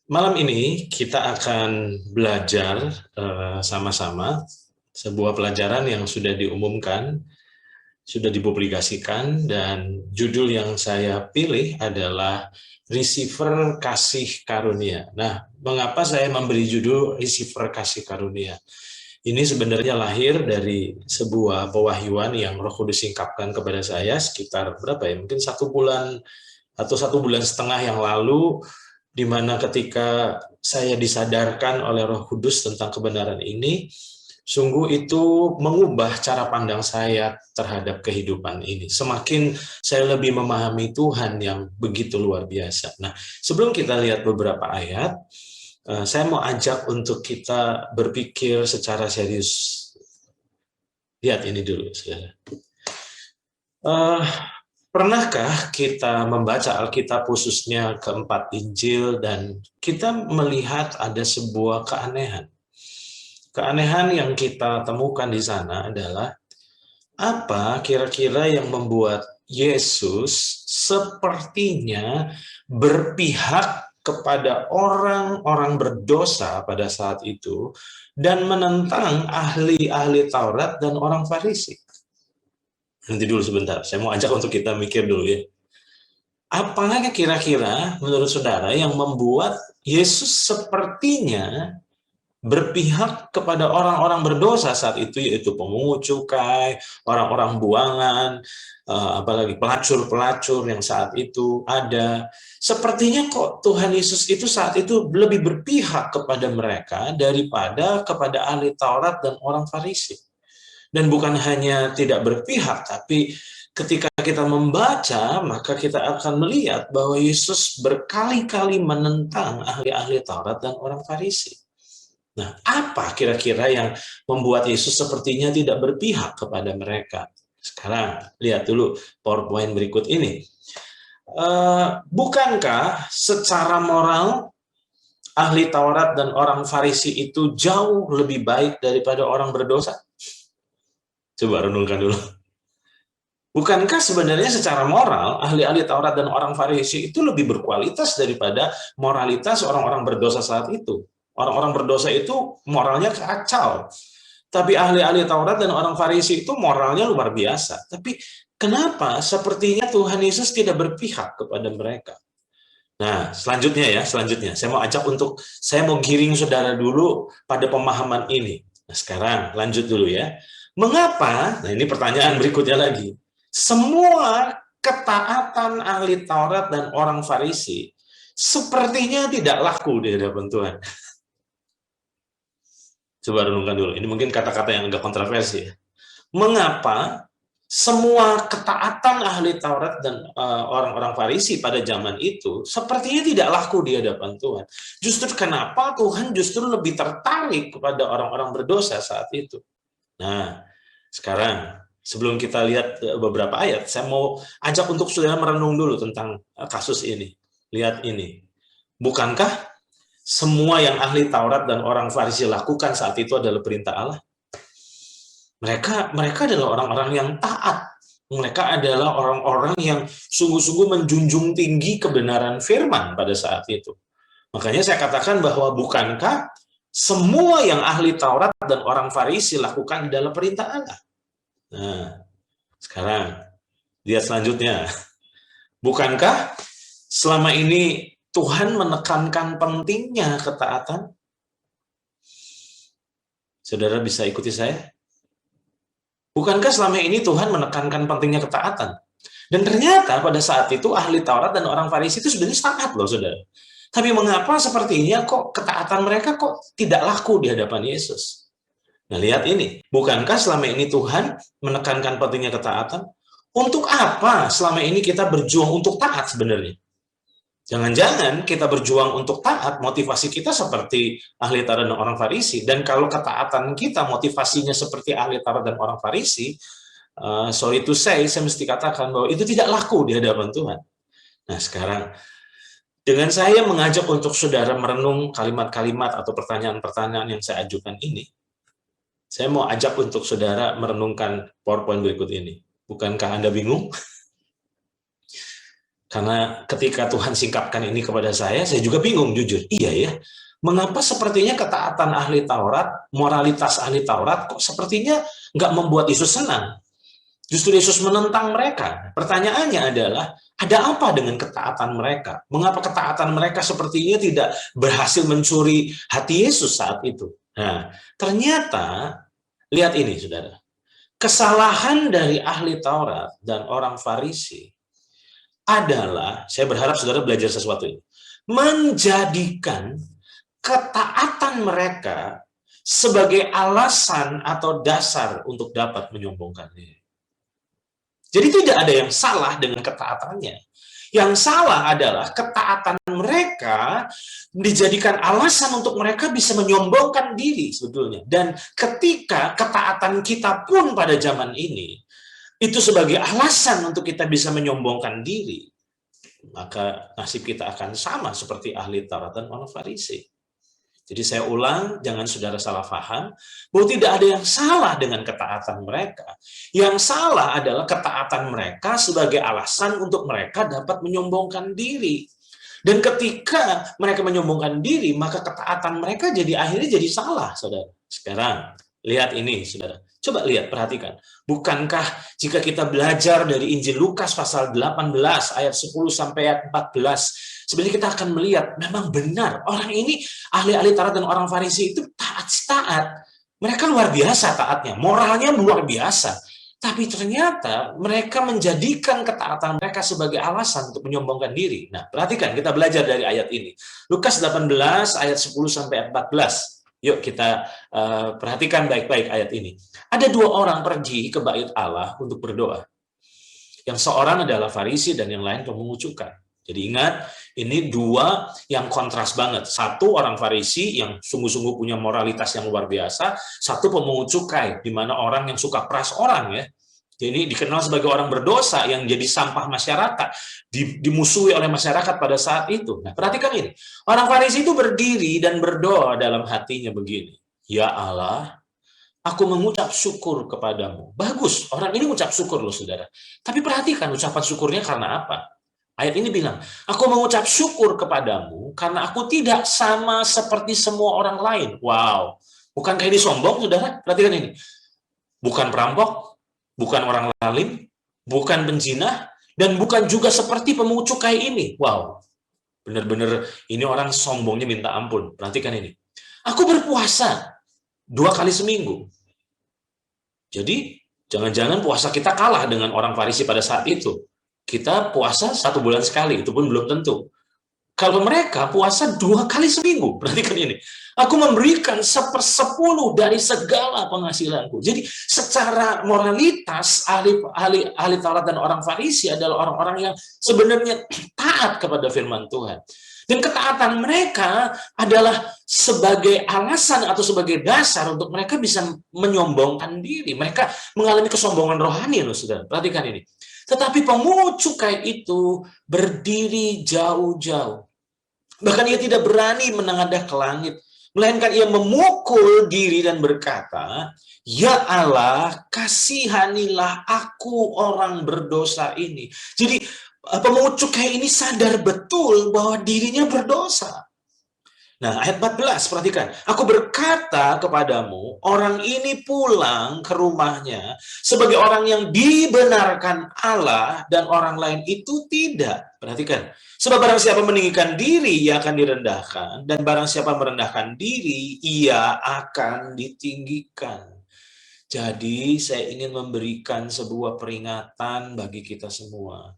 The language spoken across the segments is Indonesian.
Malam ini kita akan belajar sama-sama sebuah pelajaran yang sudah diumumkan, sudah dipublikasikan, dan judul yang saya pilih adalah Receiver Kasih Karunia. Nah, mengapa saya memberi judul Receiver Kasih Karunia? Ini sebenarnya lahir dari sebuah pewahyuan yang Roh Kudus singkapkan kepada saya sekitar berapa ya? Mungkin 1 bulan atau 1 bulan setengah yang lalu, di mana ketika saya disadarkan oleh Roh Kudus tentang kebenaran ini, sungguh itu mengubah cara pandang saya terhadap kehidupan ini. Semakin saya lebih memahami Tuhan yang begitu luar biasa. Nah, sebelum kita lihat beberapa ayat, saya mau ajak untuk kita berpikir secara serius. Lihat ini dulu, saudara. Pernahkah kita membaca Alkitab khususnya keempat Injil dan kita melihat ada sebuah keanehan? Keanehan yang kita temukan di sana adalah apa kira-kira yang membuat Yesus sepertinya berpihak kepada orang-orang berdosa pada saat itu dan menentang ahli-ahli Taurat dan orang Farisi. Nanti dulu sebentar, saya mau ajak untuk kita mikir dulu ya. Apalagi kira-kira menurut saudara yang membuat Yesus sepertinya berpihak kepada orang-orang berdosa saat itu, yaitu pemungut cukai, orang-orang buangan, apalagi pelacur-pelacur yang saat itu ada. Sepertinya kok Tuhan Yesus itu saat itu lebih berpihak kepada mereka daripada kepada ahli Taurat dan orang Farisi. Dan bukan hanya tidak berpihak, tapi ketika kita membaca, maka kita akan melihat bahwa Yesus berkali-kali menentang ahli-ahli Taurat dan orang Farisi. Nah, apa kira-kira yang membuat Yesus sepertinya tidak berpihak kepada mereka? Sekarang, lihat dulu PowerPoint berikut ini. Bukankah secara moral ahli Taurat dan orang Farisi itu jauh lebih baik daripada orang berdosa? Coba renungkan dulu. Bukankah sebenarnya secara moral, ahli-ahli Taurat dan orang Farisi itu lebih berkualitas daripada moralitas orang-orang berdosa saat itu? Orang-orang berdosa itu moralnya kacau. Tapi ahli-ahli Taurat dan orang Farisi itu moralnya luar biasa. Tapi kenapa sepertinya Tuhan Yesus tidak berpihak kepada mereka? Nah, selanjutnya saya mau giring saudara dulu pada pemahaman ini. Nah, sekarang lanjut dulu ya. Mengapa? Nah, ini pertanyaan berikutnya lagi. Semua ketaatan ahli Taurat dan orang Farisi sepertinya tidak laku di hadapan Tuhan. Coba renungkan dulu. Ini mungkin kata-kata yang agak kontroversi ya. Mengapa semua ketaatan ahli Taurat dan orang-orang Farisi pada zaman itu sepertinya tidak laku di hadapan Tuhan? Justru kenapa Tuhan justru lebih tertarik kepada orang-orang berdosa saat itu? Nah, sekarang sebelum kita lihat beberapa ayat, saya mau ajak untuk saudara merenung dulu tentang kasus ini. Lihat ini. Bukankah semua yang ahli Taurat dan orang Farisi lakukan saat itu adalah perintah Allah? Mereka adalah orang-orang yang taat. Mereka adalah orang-orang yang sungguh-sungguh menjunjung tinggi kebenaran firman pada saat itu. Makanya saya katakan bahwa bukankah semua yang ahli Taurat dan orang Farisi lakukan adalah perintah Allah? Nah, sekarang lihat selanjutnya. Bukankah selama ini Tuhan menekankan pentingnya ketaatan? Saudara bisa ikuti saya? Bukankah selama ini Tuhan menekankan pentingnya ketaatan? Dan ternyata pada saat itu ahli Taurat dan orang Farisi itu sebenarnya taat loh, saudara. Tapi mengapa sepertinya kok ketaatan mereka kok tidak laku di hadapan Yesus? Nah, lihat ini. Bukankah selama ini Tuhan menekankan pentingnya ketaatan? Untuk apa selama ini kita berjuang untuk taat sebenarnya? Jangan-jangan kita berjuang untuk taat, motivasi kita seperti ahli Taurat dan orang Farisi. Dan kalau ketaatan kita motivasinya seperti ahli Taurat dan orang Farisi, sorry to say, saya mesti katakan bahwa itu tidak laku di hadapan Tuhan. Nah, sekarang dengan saya mengajak untuk saudara merenung kalimat-kalimat atau pertanyaan-pertanyaan yang saya ajukan ini, saya mau ajak untuk saudara merenungkan PowerPoint berikut ini. Bukankah Anda bingung? Karena ketika Tuhan singkapkan ini kepada saya juga bingung jujur. Iya ya, mengapa sepertinya ketaatan ahli Taurat, moralitas ahli Taurat, kok sepertinya nggak membuat Yesus senang? Justru Yesus menentang mereka. Pertanyaannya adalah, ada apa dengan ketaatan mereka? Mengapa ketaatan mereka sepertinya tidak berhasil mencuri hati Yesus saat itu? Nah, ternyata, lihat ini, saudara. Kesalahan dari ahli Taurat dan orang Farisi adalah, saya berharap saudara belajar sesuatu ini, menjadikan ketaatan mereka sebagai alasan atau dasar untuk dapat menyombongkan diri. Jadi tidak ada yang salah dengan ketaatannya. Yang salah adalah ketaatan mereka dijadikan alasan untuk mereka bisa menyombongkan diri sebetulnya. Dan ketika ketaatan kita pun pada zaman ini, itu sebagai alasan untuk kita bisa menyombongkan diri, maka nasib kita akan sama seperti ahli Taurat dan orang Farisi. Jadi saya ulang, jangan saudara salah paham, bahwa tidak ada yang salah dengan ketaatan mereka. Yang salah adalah ketaatan mereka sebagai alasan untuk mereka dapat menyombongkan diri. Dan ketika mereka menyombongkan diri, maka ketaatan mereka akhirnya jadi salah, saudara. Sekarang, lihat ini, saudara. Coba lihat, perhatikan. Bukankah jika kita belajar dari Injil Lukas pasal 18 ayat 10 sampai ayat 14, sebenarnya kita akan melihat memang benar orang ini ahli-ahli Taurat dan orang Farisi itu taat. Mereka luar biasa taatnya, moralnya luar biasa. Tapi ternyata mereka menjadikan ketaatan mereka sebagai alasan untuk menyombongkan diri. Nah, perhatikan, kita belajar dari ayat ini. Lukas 18 ayat 10 sampai ayat 14. Yuk kita perhatikan baik-baik ayat ini. Ada dua orang pergi ke bait Allah untuk berdoa. Yang seorang adalah Farisi dan yang lain pemungut cukai. Jadi ingat, ini dua yang kontras banget. Satu orang Farisi yang sungguh-sungguh punya moralitas yang luar biasa, satu pemungut cukai, di mana orang yang suka peras orang ya. Jadi dikenal sebagai orang berdosa yang jadi sampah masyarakat, dimusuhi oleh masyarakat pada saat itu. Nah, perhatikan ini. Orang Farisi itu berdiri dan berdoa dalam hatinya begini. Ya Allah, aku mengucap syukur kepadamu. Bagus, orang ini mengucap syukur loh saudara. Tapi perhatikan ucapan syukurnya karena apa? Ayat ini bilang, aku mengucap syukur kepadamu karena aku tidak sama seperti semua orang lain. Wow, bukankah ini sombong saudara? Perhatikan ini. Bukan perampok, bukan orang lalim, bukan penzinah, dan bukan juga seperti pemungut cukai ini. Wow, benar-benar ini orang sombongnya minta ampun. Perhatikan ini. Aku berpuasa 2 kali seminggu. Jadi, jangan-jangan puasa kita kalah dengan orang Farisi pada saat itu. Kita puasa 1 bulan sekali, itu pun belum tentu. Kalau mereka puasa 2 kali seminggu, perhatikan ini. Aku memberikan 1/10 dari segala penghasilanku. Jadi secara moralitas, ahli Taurat dan orang Farisi adalah orang-orang yang sebenarnya taat kepada firman Tuhan. Dan ketaatan mereka adalah sebagai alasan atau sebagai dasar untuk mereka bisa menyombongkan diri. Mereka mengalami kesombongan rohani, loh, saudara. Perhatikan ini. Tetapi pemungut cukai itu berdiri jauh-jauh. Bahkan ia tidak berani menengadah ke langit, melainkan ia memukul diri dan berkata, Ya Allah, kasihanilah aku orang berdosa ini. Jadi pemungut cukai ini sadar betul bahwa dirinya berdosa. Nah, ayat 14, perhatikan. Aku berkata kepadamu, orang ini pulang ke rumahnya sebagai orang yang dibenarkan Allah dan orang lain itu tidak. Perhatikan. Sebab barang siapa meninggikan diri, ia akan direndahkan. Dan barang siapa merendahkan diri, ia akan ditinggikan. Jadi, saya ingin memberikan sebuah peringatan bagi kita semua.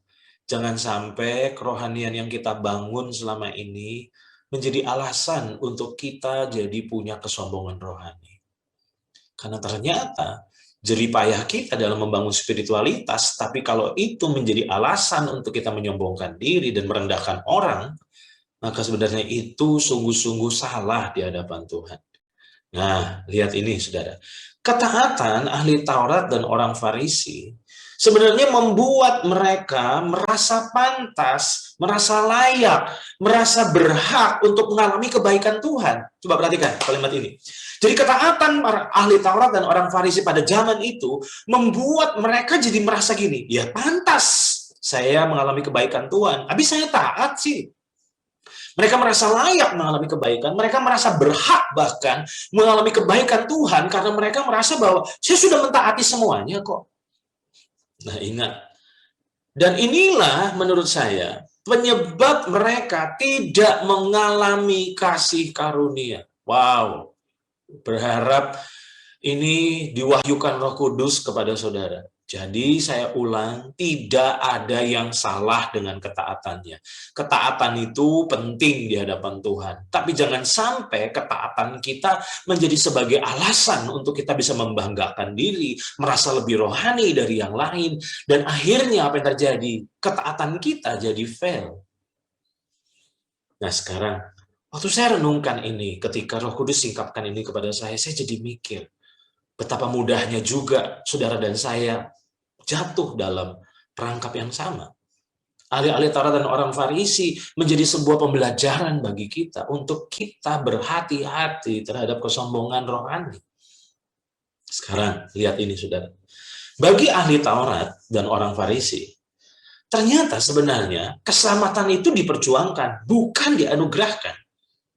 Jangan sampai kerohanian yang kita bangun selama ini menjadi alasan untuk kita jadi punya kesombongan rohani. Karena ternyata jeripayah kita dalam membangun spiritualitas, tapi kalau itu menjadi alasan untuk kita menyombongkan diri dan merendahkan orang, maka sebenarnya itu sungguh-sungguh salah di hadapan Tuhan. Nah, lihat ini saudara. Ketaatan ahli Taurat dan orang Farisi sebenarnya membuat mereka merasa pantas, merasa layak, merasa berhak untuk mengalami kebaikan Tuhan. Coba perhatikan kalimat ini. Jadi ketaatan ahli Taurat dan orang Farisi pada zaman itu membuat mereka jadi merasa gini, ya pantas saya mengalami kebaikan Tuhan. Habis saya taat sih. Mereka merasa layak mengalami kebaikan, mereka merasa berhak bahkan mengalami kebaikan Tuhan karena mereka merasa bahwa saya sudah mentaati semuanya kok. Nah, ingat. Dan inilah menurut saya penyebab mereka tidak mengalami kasih karunia. Wow. Berharap ini diwahyukan Roh Kudus kepada saudara. Jadi saya ulang, tidak ada yang salah dengan ketaatannya. Ketaatan itu penting di hadapan Tuhan. Tapi jangan sampai ketaatan kita menjadi sebagai alasan untuk kita bisa membanggakan diri, merasa lebih rohani dari yang lain. Dan akhirnya apa yang terjadi? Ketaatan kita jadi fail. Nah sekarang, waktu saya renungkan ini, ketika Roh Kudus singkapkan ini kepada saya jadi mikir, betapa mudahnya juga saudara dan saya jatuh dalam perangkap yang sama. Ahli-ahli Taurat dan orang Farisi menjadi sebuah pembelajaran bagi kita untuk kita berhati-hati terhadap kesombongan rohani. Sekarang, lihat ini saudara. Bagi ahli Taurat dan orang Farisi, ternyata sebenarnya keselamatan itu diperjuangkan, bukan dianugerahkan.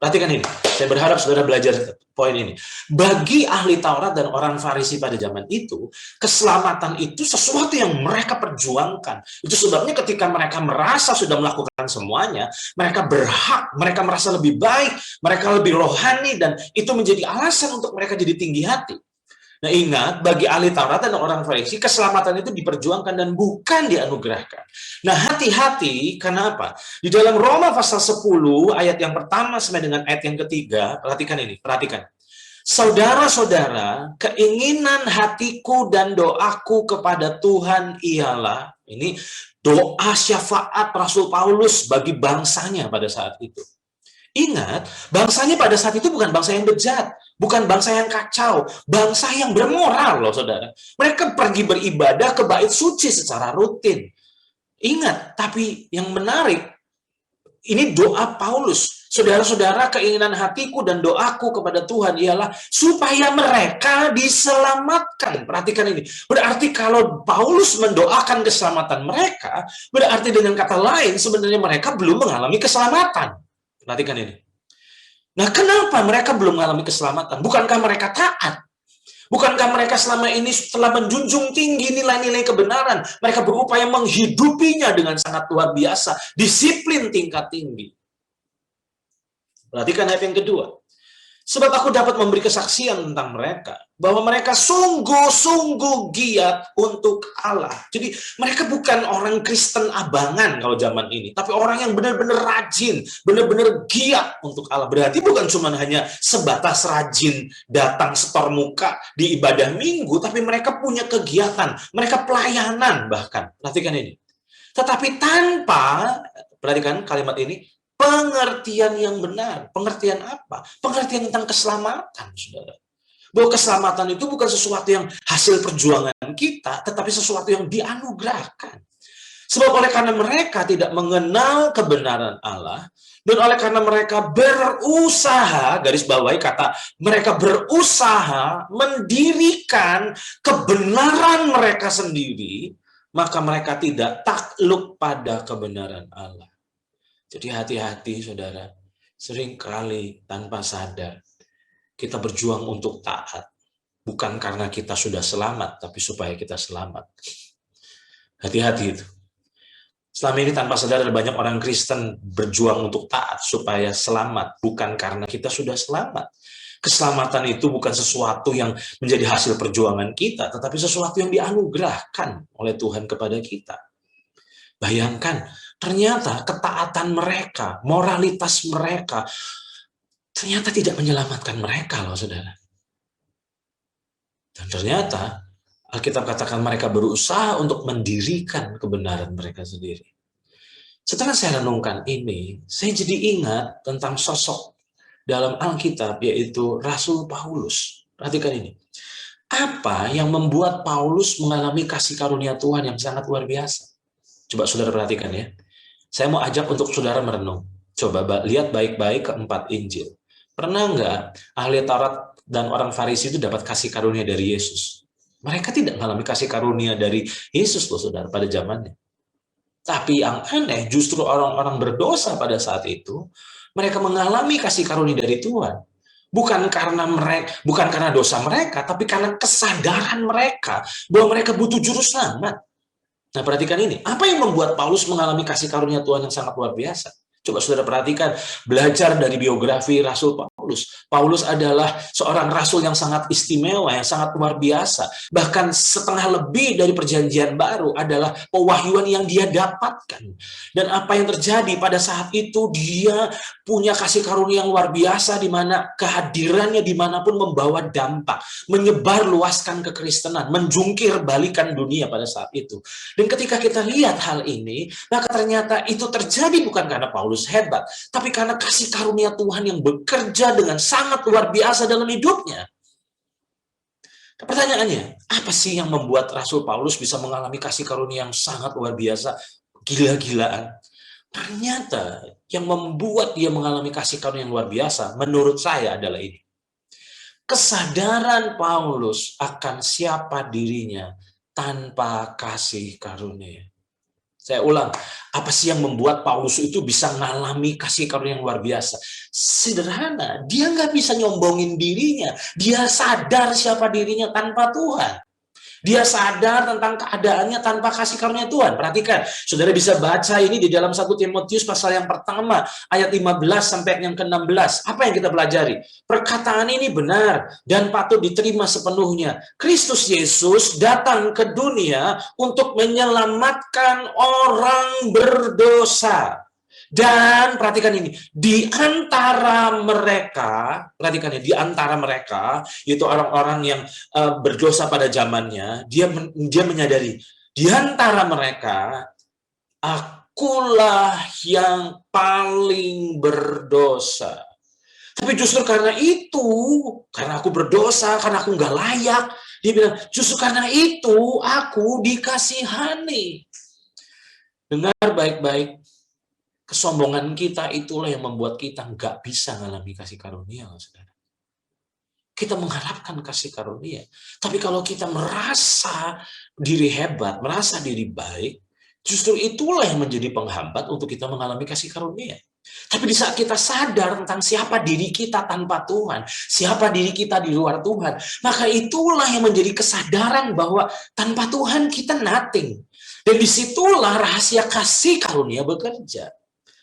Perhatikan ini, saya berharap saudara belajar poin ini. Bagi ahli Taurat dan orang Farisi pada zaman itu, keselamatan itu sesuatu yang mereka perjuangkan. Itu sebabnya ketika mereka merasa sudah melakukan semuanya, mereka berhak, mereka merasa lebih baik, mereka lebih rohani, dan itu menjadi alasan untuk mereka jadi tinggi hati. Nah ingat, bagi ahli Taurat dan orang Farisi, keselamatan itu diperjuangkan dan bukan dianugerahkan. Nah hati-hati, kenapa? Di dalam Roma pasal 10, ayat yang pertama sampai dengan ayat yang ketiga, perhatikan ini, perhatikan. Saudara-saudara, keinginan hatiku dan doaku kepada Tuhan ialah, ini doa syafaat Rasul Paulus bagi bangsanya pada saat itu. Ingat, bangsanya pada saat itu bukan bangsa yang bejat, bukan bangsa yang kacau, bangsa yang bermoral loh saudara. Mereka pergi beribadah ke bait suci secara rutin. Ingat, tapi yang menarik, ini doa Paulus. Saudara-saudara, keinginan hatiku dan doaku kepada Tuhan ialah supaya mereka diselamatkan. Perhatikan ini. Berarti kalau Paulus mendoakan keselamatan mereka, berarti dengan kata lain sebenarnya mereka belum mengalami keselamatan. Perhatikan ini. Nah, kenapa mereka belum mengalami keselamatan? Bukankah mereka taat? Bukankah mereka selama ini setelah menjunjung tinggi nilai-nilai kebenaran, mereka berupaya menghidupinya dengan sangat luar biasa, disiplin tingkat tinggi. Perhatikan ayat yang kedua. Sebab aku dapat memberi kesaksian tentang mereka, bahwa mereka sungguh-sungguh giat untuk Allah. Jadi mereka bukan orang Kristen abangan kalau zaman ini, tapi orang yang benar-benar rajin, benar-benar giat untuk Allah. Berarti bukan cuma hanya sebatas rajin datang setor muka di ibadah minggu, tapi mereka punya kegiatan, mereka pelayanan bahkan. Perhatikan ini. Tetapi tanpa, perhatikan kalimat ini, pengertian yang benar. Pengertian apa? Pengertian tentang keselamatan, saudara. Bahwa keselamatan itu bukan sesuatu yang hasil perjuangan kita, tetapi sesuatu yang dianugerahkan. Sebab oleh karena mereka tidak mengenal kebenaran Allah, dan oleh karena mereka berusaha, garis bawahi kata, mereka berusaha mendirikan kebenaran mereka sendiri, maka mereka tidak takluk pada kebenaran Allah. Jadi hati-hati saudara, seringkali tanpa sadar kita berjuang untuk taat. Bukan karena kita sudah selamat, tapi supaya kita selamat. Hati-hati itu. Selama ini tanpa sadar ada banyak orang Kristen berjuang untuk taat supaya selamat. Bukan karena kita sudah selamat. Keselamatan itu bukan sesuatu yang menjadi hasil perjuangan kita, tetapi sesuatu yang dianugerahkan oleh Tuhan kepada kita. Bayangkan, ternyata ketaatan mereka, moralitas mereka, ternyata tidak menyelamatkan mereka loh saudara. Dan ternyata, Alkitab katakan mereka berusaha untuk mendirikan kebenaran mereka sendiri. Setelah saya renungkan ini, saya jadi ingat tentang sosok dalam Alkitab, yaitu Rasul Paulus. Perhatikan ini. Apa yang membuat Paulus mengalami kasih karunia Tuhan yang sangat luar biasa? Coba saudara perhatikan ya. Saya mau ajak untuk saudara merenung. Coba lihat baik-baik keempat Injil. Pernah nggak ahli Taurat dan orang Farisi itu dapat kasih karunia dari Yesus? Mereka tidak mengalami kasih karunia dari Yesus loh saudara pada zamannya. Tapi yang aneh, justru orang-orang berdosa pada saat itu, mereka mengalami kasih karunia dari Tuhan. Bukan karena dosa mereka, tapi karena kesadaran mereka bahwa mereka butuh juru selamat. Nah, perhatikan ini. Apa yang membuat Paulus mengalami kasih karunia Tuhan yang sangat luar biasa? Coba saudara perhatikan, belajar dari biografi Rasul Paulus. Paulus adalah seorang rasul yang sangat istimewa, yang sangat luar biasa. Bahkan setengah lebih dari perjanjian baru adalah pewahyuan yang dia dapatkan. Dan apa yang terjadi pada saat itu, dia punya kasih karunia yang luar biasa, di mana kehadirannya dimanapun membawa dampak, menyebar luaskan kekristenan, menjungkir balikan dunia pada saat itu. Dan ketika kita lihat hal ini, maka ternyata itu terjadi bukan karena Paulus hebat, tapi karena kasih karunia Tuhan yang bekerja dengan sangat luar biasa dalam hidupnya. Pertanyaannya, apa sih yang membuat Rasul Paulus bisa mengalami kasih karunia yang sangat luar biasa, gila-gilaan? Ternyata yang membuat dia mengalami kasih karunia yang luar biasa, menurut saya adalah ini. Kesadaran Paulus akan siapa dirinya tanpa kasih karunia. Saya ulang, apa sih yang membuat Paulus itu bisa mengalami kasih karunia yang luar biasa? Sederhana, dia nggak bisa nyombongin dirinya. Dia sadar siapa dirinya tanpa Tuhan. Dia sadar tentang keadaannya tanpa kasih karunia Tuhan. Perhatikan, saudara bisa baca ini di dalam 1 Timotius pasal yang pertama, ayat 15 sampai yang ke-16. Apa yang kita pelajari? Perkataan ini benar dan patut diterima sepenuhnya. Kristus Yesus datang ke dunia untuk menyelamatkan orang berdosa. Dan perhatikan ini, di antara mereka, perhatikan ya, di antara mereka, itu orang-orang yang berdosa pada zamannya, dia menyadari, di antara mereka, akulah yang paling berdosa. Tapi justru karena itu, karena aku berdosa, karena aku nggak layak, dia bilang, justru karena itu, aku dikasihani. Dengar baik-baik. Kesombongan kita itulah yang membuat kita nggak bisa mengalami kasih karunia, saudara. Kita mengharapkan kasih karunia. Tapi kalau kita merasa diri hebat, merasa diri baik, justru itulah yang menjadi penghambat untuk kita mengalami kasih karunia. Tapi di saat kita sadar tentang siapa diri kita tanpa Tuhan, siapa diri kita di luar Tuhan, maka itulah yang menjadi kesadaran bahwa tanpa Tuhan kita nothing. Dan disitulah rahasia kasih karunia bekerja.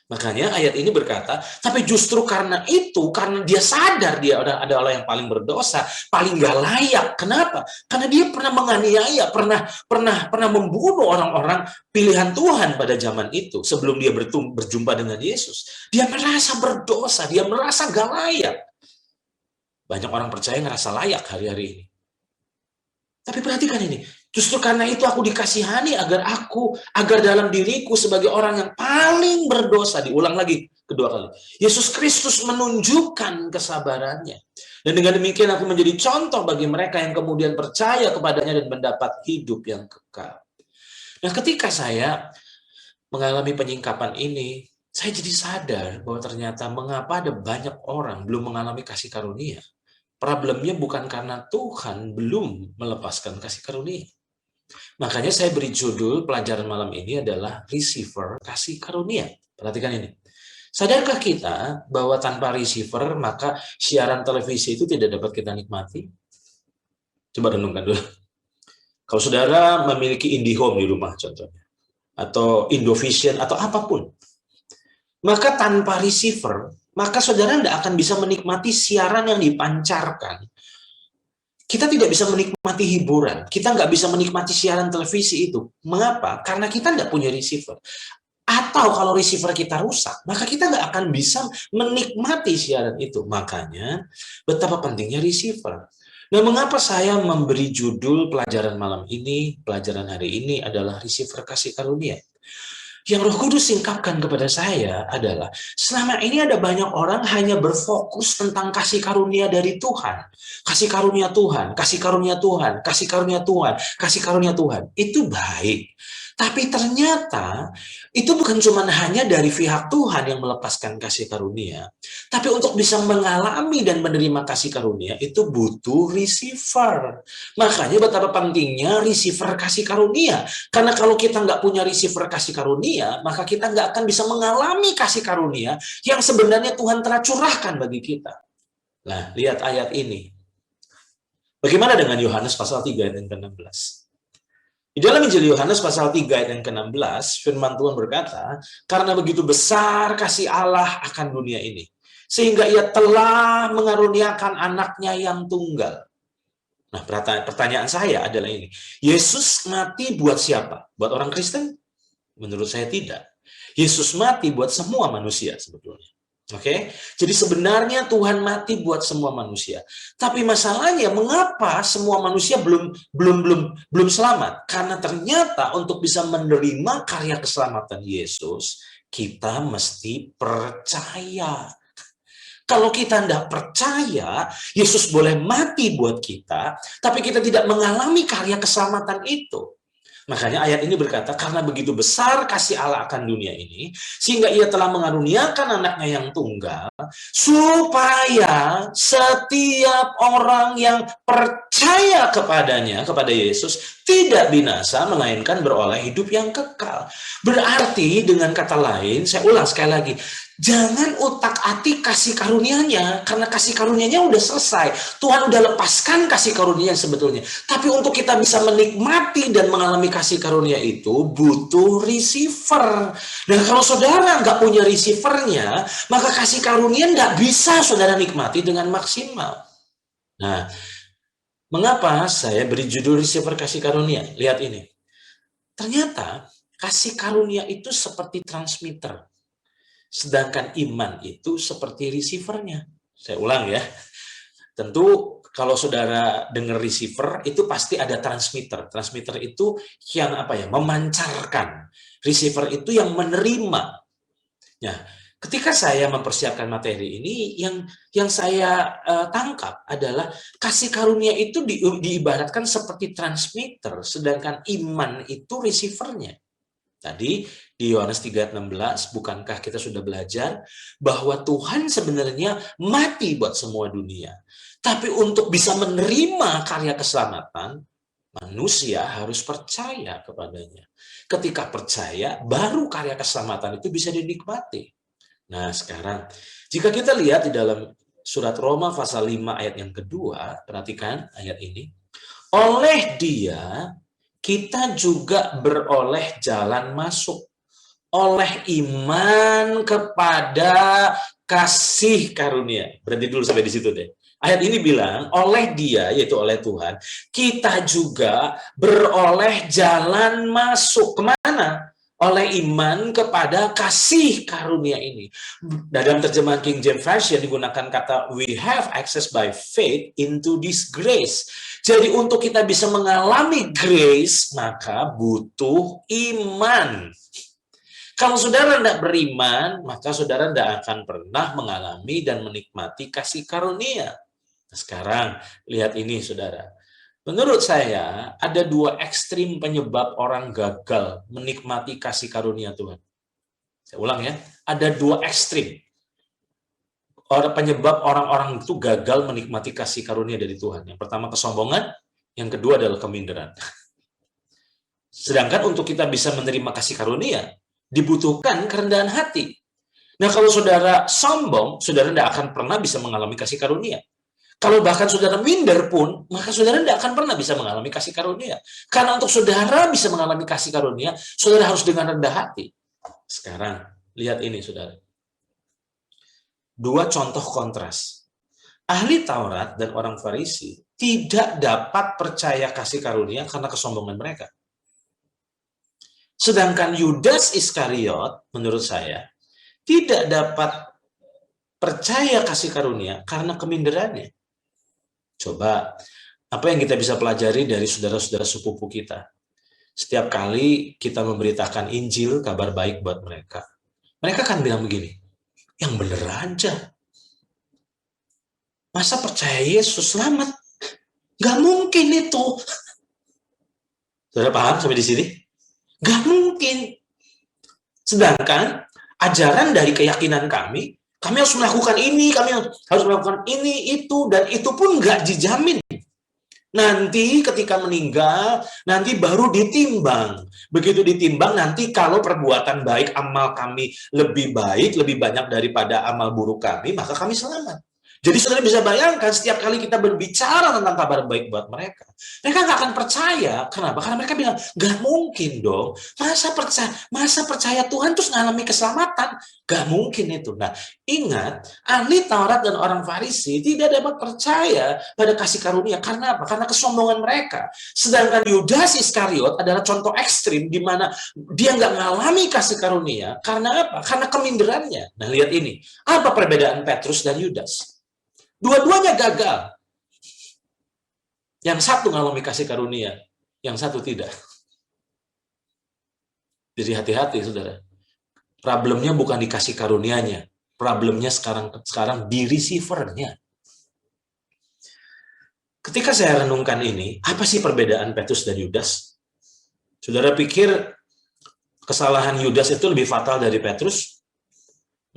Makanya ayat ini berkata, tapi justru karena itu, karena dia sadar dia adalah yang paling berdosa, paling gak layak. Kenapa? Karena dia pernah menganiaya, pernah membunuh orang-orang pilihan Tuhan pada zaman itu, sebelum dia berjumpa dengan Yesus. Dia merasa berdosa, dia merasa gak layak. Banyak orang percaya ngerasa layak hari-hari ini. Tapi perhatikan ini, justru karena itu aku dikasihani agar dalam diriku sebagai orang yang paling berdosa, diulang lagi kedua kali, Yesus Kristus menunjukkan kesabarannya. Dan dengan demikian aku menjadi contoh bagi mereka yang kemudian percaya kepadanya dan mendapat hidup yang kekal. Nah, ketika saya mengalami penyingkapan ini, saya jadi sadar bahwa ternyata mengapa ada banyak orang belum mengalami kasih karunia. Problemnya bukan karena Tuhan belum melepaskan kasih karunia. Makanya saya beri judul pelajaran malam ini adalah Receiver Kasih Karunia. Perhatikan ini. Sadarkah kita bahwa tanpa receiver maka siaran televisi itu tidak dapat kita nikmati? Coba renungkan dulu. Kalau saudara memiliki IndiHome di rumah contohnya, atau Indovision atau apapun, maka tanpa receiver maka saudara tidak akan bisa menikmati siaran yang dipancarkan. Kita tidak bisa menikmati hiburan. Kita nggak bisa menikmati siaran televisi itu. Mengapa? Karena kita nggak punya receiver. Atau kalau receiver kita rusak, maka kita nggak akan bisa menikmati siaran itu. Makanya, betapa pentingnya receiver. Nah, mengapa saya memberi judul pelajaran malam ini, pelajaran hari ini adalah Receiver Kasih Karunia? Yang Roh Kudus singkapkan kepada saya adalah, selama ini ada banyak orang hanya berfokus tentang kasih karunia dari Tuhan. Kasih karunia Tuhan, kasih karunia Tuhan, kasih karunia Tuhan, kasih karunia Tuhan. Itu baik. Tapi ternyata itu bukan cuma hanya dari pihak Tuhan yang melepaskan kasih karunia, tapi untuk bisa mengalami dan menerima kasih karunia itu butuh receiver. Makanya betapa pentingnya receiver kasih karunia. Karena kalau kita nggak punya receiver kasih karunia, maka kita nggak akan bisa mengalami kasih karunia yang sebenarnya Tuhan telah curahkan bagi kita. Nah, lihat ayat ini. Bagaimana dengan Yohanes pasal 3 ayat yang ke-16? Di dalam Injil Yohanes pasal 3 ayat yang ke-16, firman Tuhan berkata, karena begitu besar kasih Allah akan dunia ini, sehingga ia telah mengaruniakan anaknya yang tunggal. Nah, pertanyaan saya adalah ini, Yesus mati buat siapa? Buat orang Kristen? Menurut saya tidak. Yesus mati buat semua manusia sebetulnya. Oke, jadi sebenarnya Tuhan mati buat semua manusia. Tapi masalahnya mengapa semua manusia belum selamat? Karena ternyata untuk bisa menerima karya keselamatan Yesus, kita mesti percaya. Kalau kita tidak percaya, Yesus boleh mati buat kita, tapi kita tidak mengalami karya keselamatan itu. Makanya ayat ini berkata, karena begitu besar kasih Allah akan dunia ini, sehingga ia telah mengaruniakan anaknya yang tunggal, supaya setiap orang yang percaya kepadanya, kepada Yesus, tidak binasa, melainkan beroleh hidup yang kekal. Berarti dengan kata lain, saya ulang sekali lagi, jangan utak-atik kasih karunia-Nya, karena kasih karunia-Nya udah selesai. Tuhan udah lepaskan kasih karunia sebetulnya. Tapi untuk kita bisa menikmati dan mengalami kasih karunia itu, butuh receiver. Dan kalau saudara nggak punya receivernya, maka kasih karunia nggak bisa saudara nikmati dengan maksimal. Nah, mengapa saya beri judul receiver kasih karunia? Lihat ini. Ternyata kasih karunia itu seperti transmitter. Sedangkan iman itu seperti receivernya. Saya ulang ya. Tentu kalau saudara dengar receiver itu pasti ada transmitter. Transmitter itu yang apa ya? Memancarkan. Receiver itu yang menerima. Nah, ketika saya mempersiapkan materi ini, yang saya tangkap adalah kasih karunia itu diibaratkan seperti transmitter, sedangkan iman itu receivernya. Tadi di Yohanes 3:16, bukankah kita sudah belajar bahwa Tuhan sebenarnya mati buat semua dunia. Tapi untuk bisa menerima karya keselamatan, manusia harus percaya kepadanya. Ketika percaya, baru karya keselamatan itu bisa dinikmati. Nah, sekarang jika kita lihat di dalam surat Roma pasal 5 ayat yang kedua, perhatikan ayat ini. Oleh Dia kita juga beroleh jalan masuk oleh iman kepada kasih karunia. Berhenti dulu sampai di situ deh. Ayat ini bilang, oleh Dia, yaitu oleh Tuhan, kita juga beroleh jalan masuk. Kemana? Oleh iman kepada kasih karunia ini. Dalam terjemahan King James Version digunakan kata, we have access by faith into this grace. Jadi untuk kita bisa mengalami grace, maka butuh iman. Kalau saudara tidak beriman, maka saudara tidak akan pernah mengalami dan menikmati kasih karunia. Nah, sekarang, lihat ini saudara. Menurut saya, ada dua ekstrim penyebab orang gagal menikmati kasih karunia Tuhan. Saya ulang ya, ada dua ekstrim. Penyebab orang-orang itu gagal menikmati kasih karunia dari Tuhan. Yang pertama kesombongan, yang kedua adalah keminderan. Sedangkan untuk kita bisa menerima kasih karunia, dibutuhkan kerendahan hati. Nah, kalau saudara sombong, saudara tidak akan pernah bisa mengalami kasih karunia. Kalau bahkan saudara minder pun, maka saudara tidak akan pernah bisa mengalami kasih karunia. Karena untuk saudara bisa mengalami kasih karunia, saudara harus dengan rendah hati. Sekarang, lihat ini saudara. Dua contoh kontras. Ahli Taurat dan orang Farisi tidak dapat percaya kasih karunia karena kesombongan mereka. Sedangkan Yudas Iskariot, menurut saya, tidak dapat percaya kasih karunia karena keminderannya. Coba, apa yang kita bisa pelajari dari saudara-saudara sepupu kita? Setiap kali kita memberitakan Injil, kabar baik buat mereka, mereka akan bilang begini, yang bener aja. Masa percaya Yesus selamat? Gak mungkin itu. Saudara paham sampai di sini? Nggak mungkin. Sedangkan ajaran dari keyakinan kami harus melakukan ini, kami harus melakukan ini, itu, dan itu pun nggak dijamin. Nanti ketika meninggal, nanti baru ditimbang. Begitu ditimbang, nanti kalau perbuatan baik, amal kami lebih baik, lebih banyak daripada amal buruk kami, maka kami selamat. Jadi saudara bisa bayangkan setiap kali kita berbicara tentang kabar baik buat mereka nggak akan percaya. Kenapa? Karena mereka bilang, nggak mungkin dong. Masa percaya Tuhan terus ngalami keselamatan? Nggak mungkin itu. Nah, ingat, ahli Taurat dan orang Farisi tidak dapat percaya pada kasih karunia. Karena apa? Karena kesombongan mereka. Sedangkan Yudas Iskariot adalah contoh ekstrim di mana dia nggak ngalami kasih karunia. Karena apa? Karena keminderannya. Nah, lihat ini. Apa perbedaan Petrus dan Yudas? Dua-duanya gagal. Yang satu ngalami kasih karunia, yang satu tidak. Jadi hati-hati, saudara. Problemnya bukan dikasih karunianya. Problemnya sekarang di receiver-nya. Ketika saya renungkan ini, apa sih perbedaan Petrus dan Yudas? Saudara pikir kesalahan Yudas itu lebih fatal dari Petrus?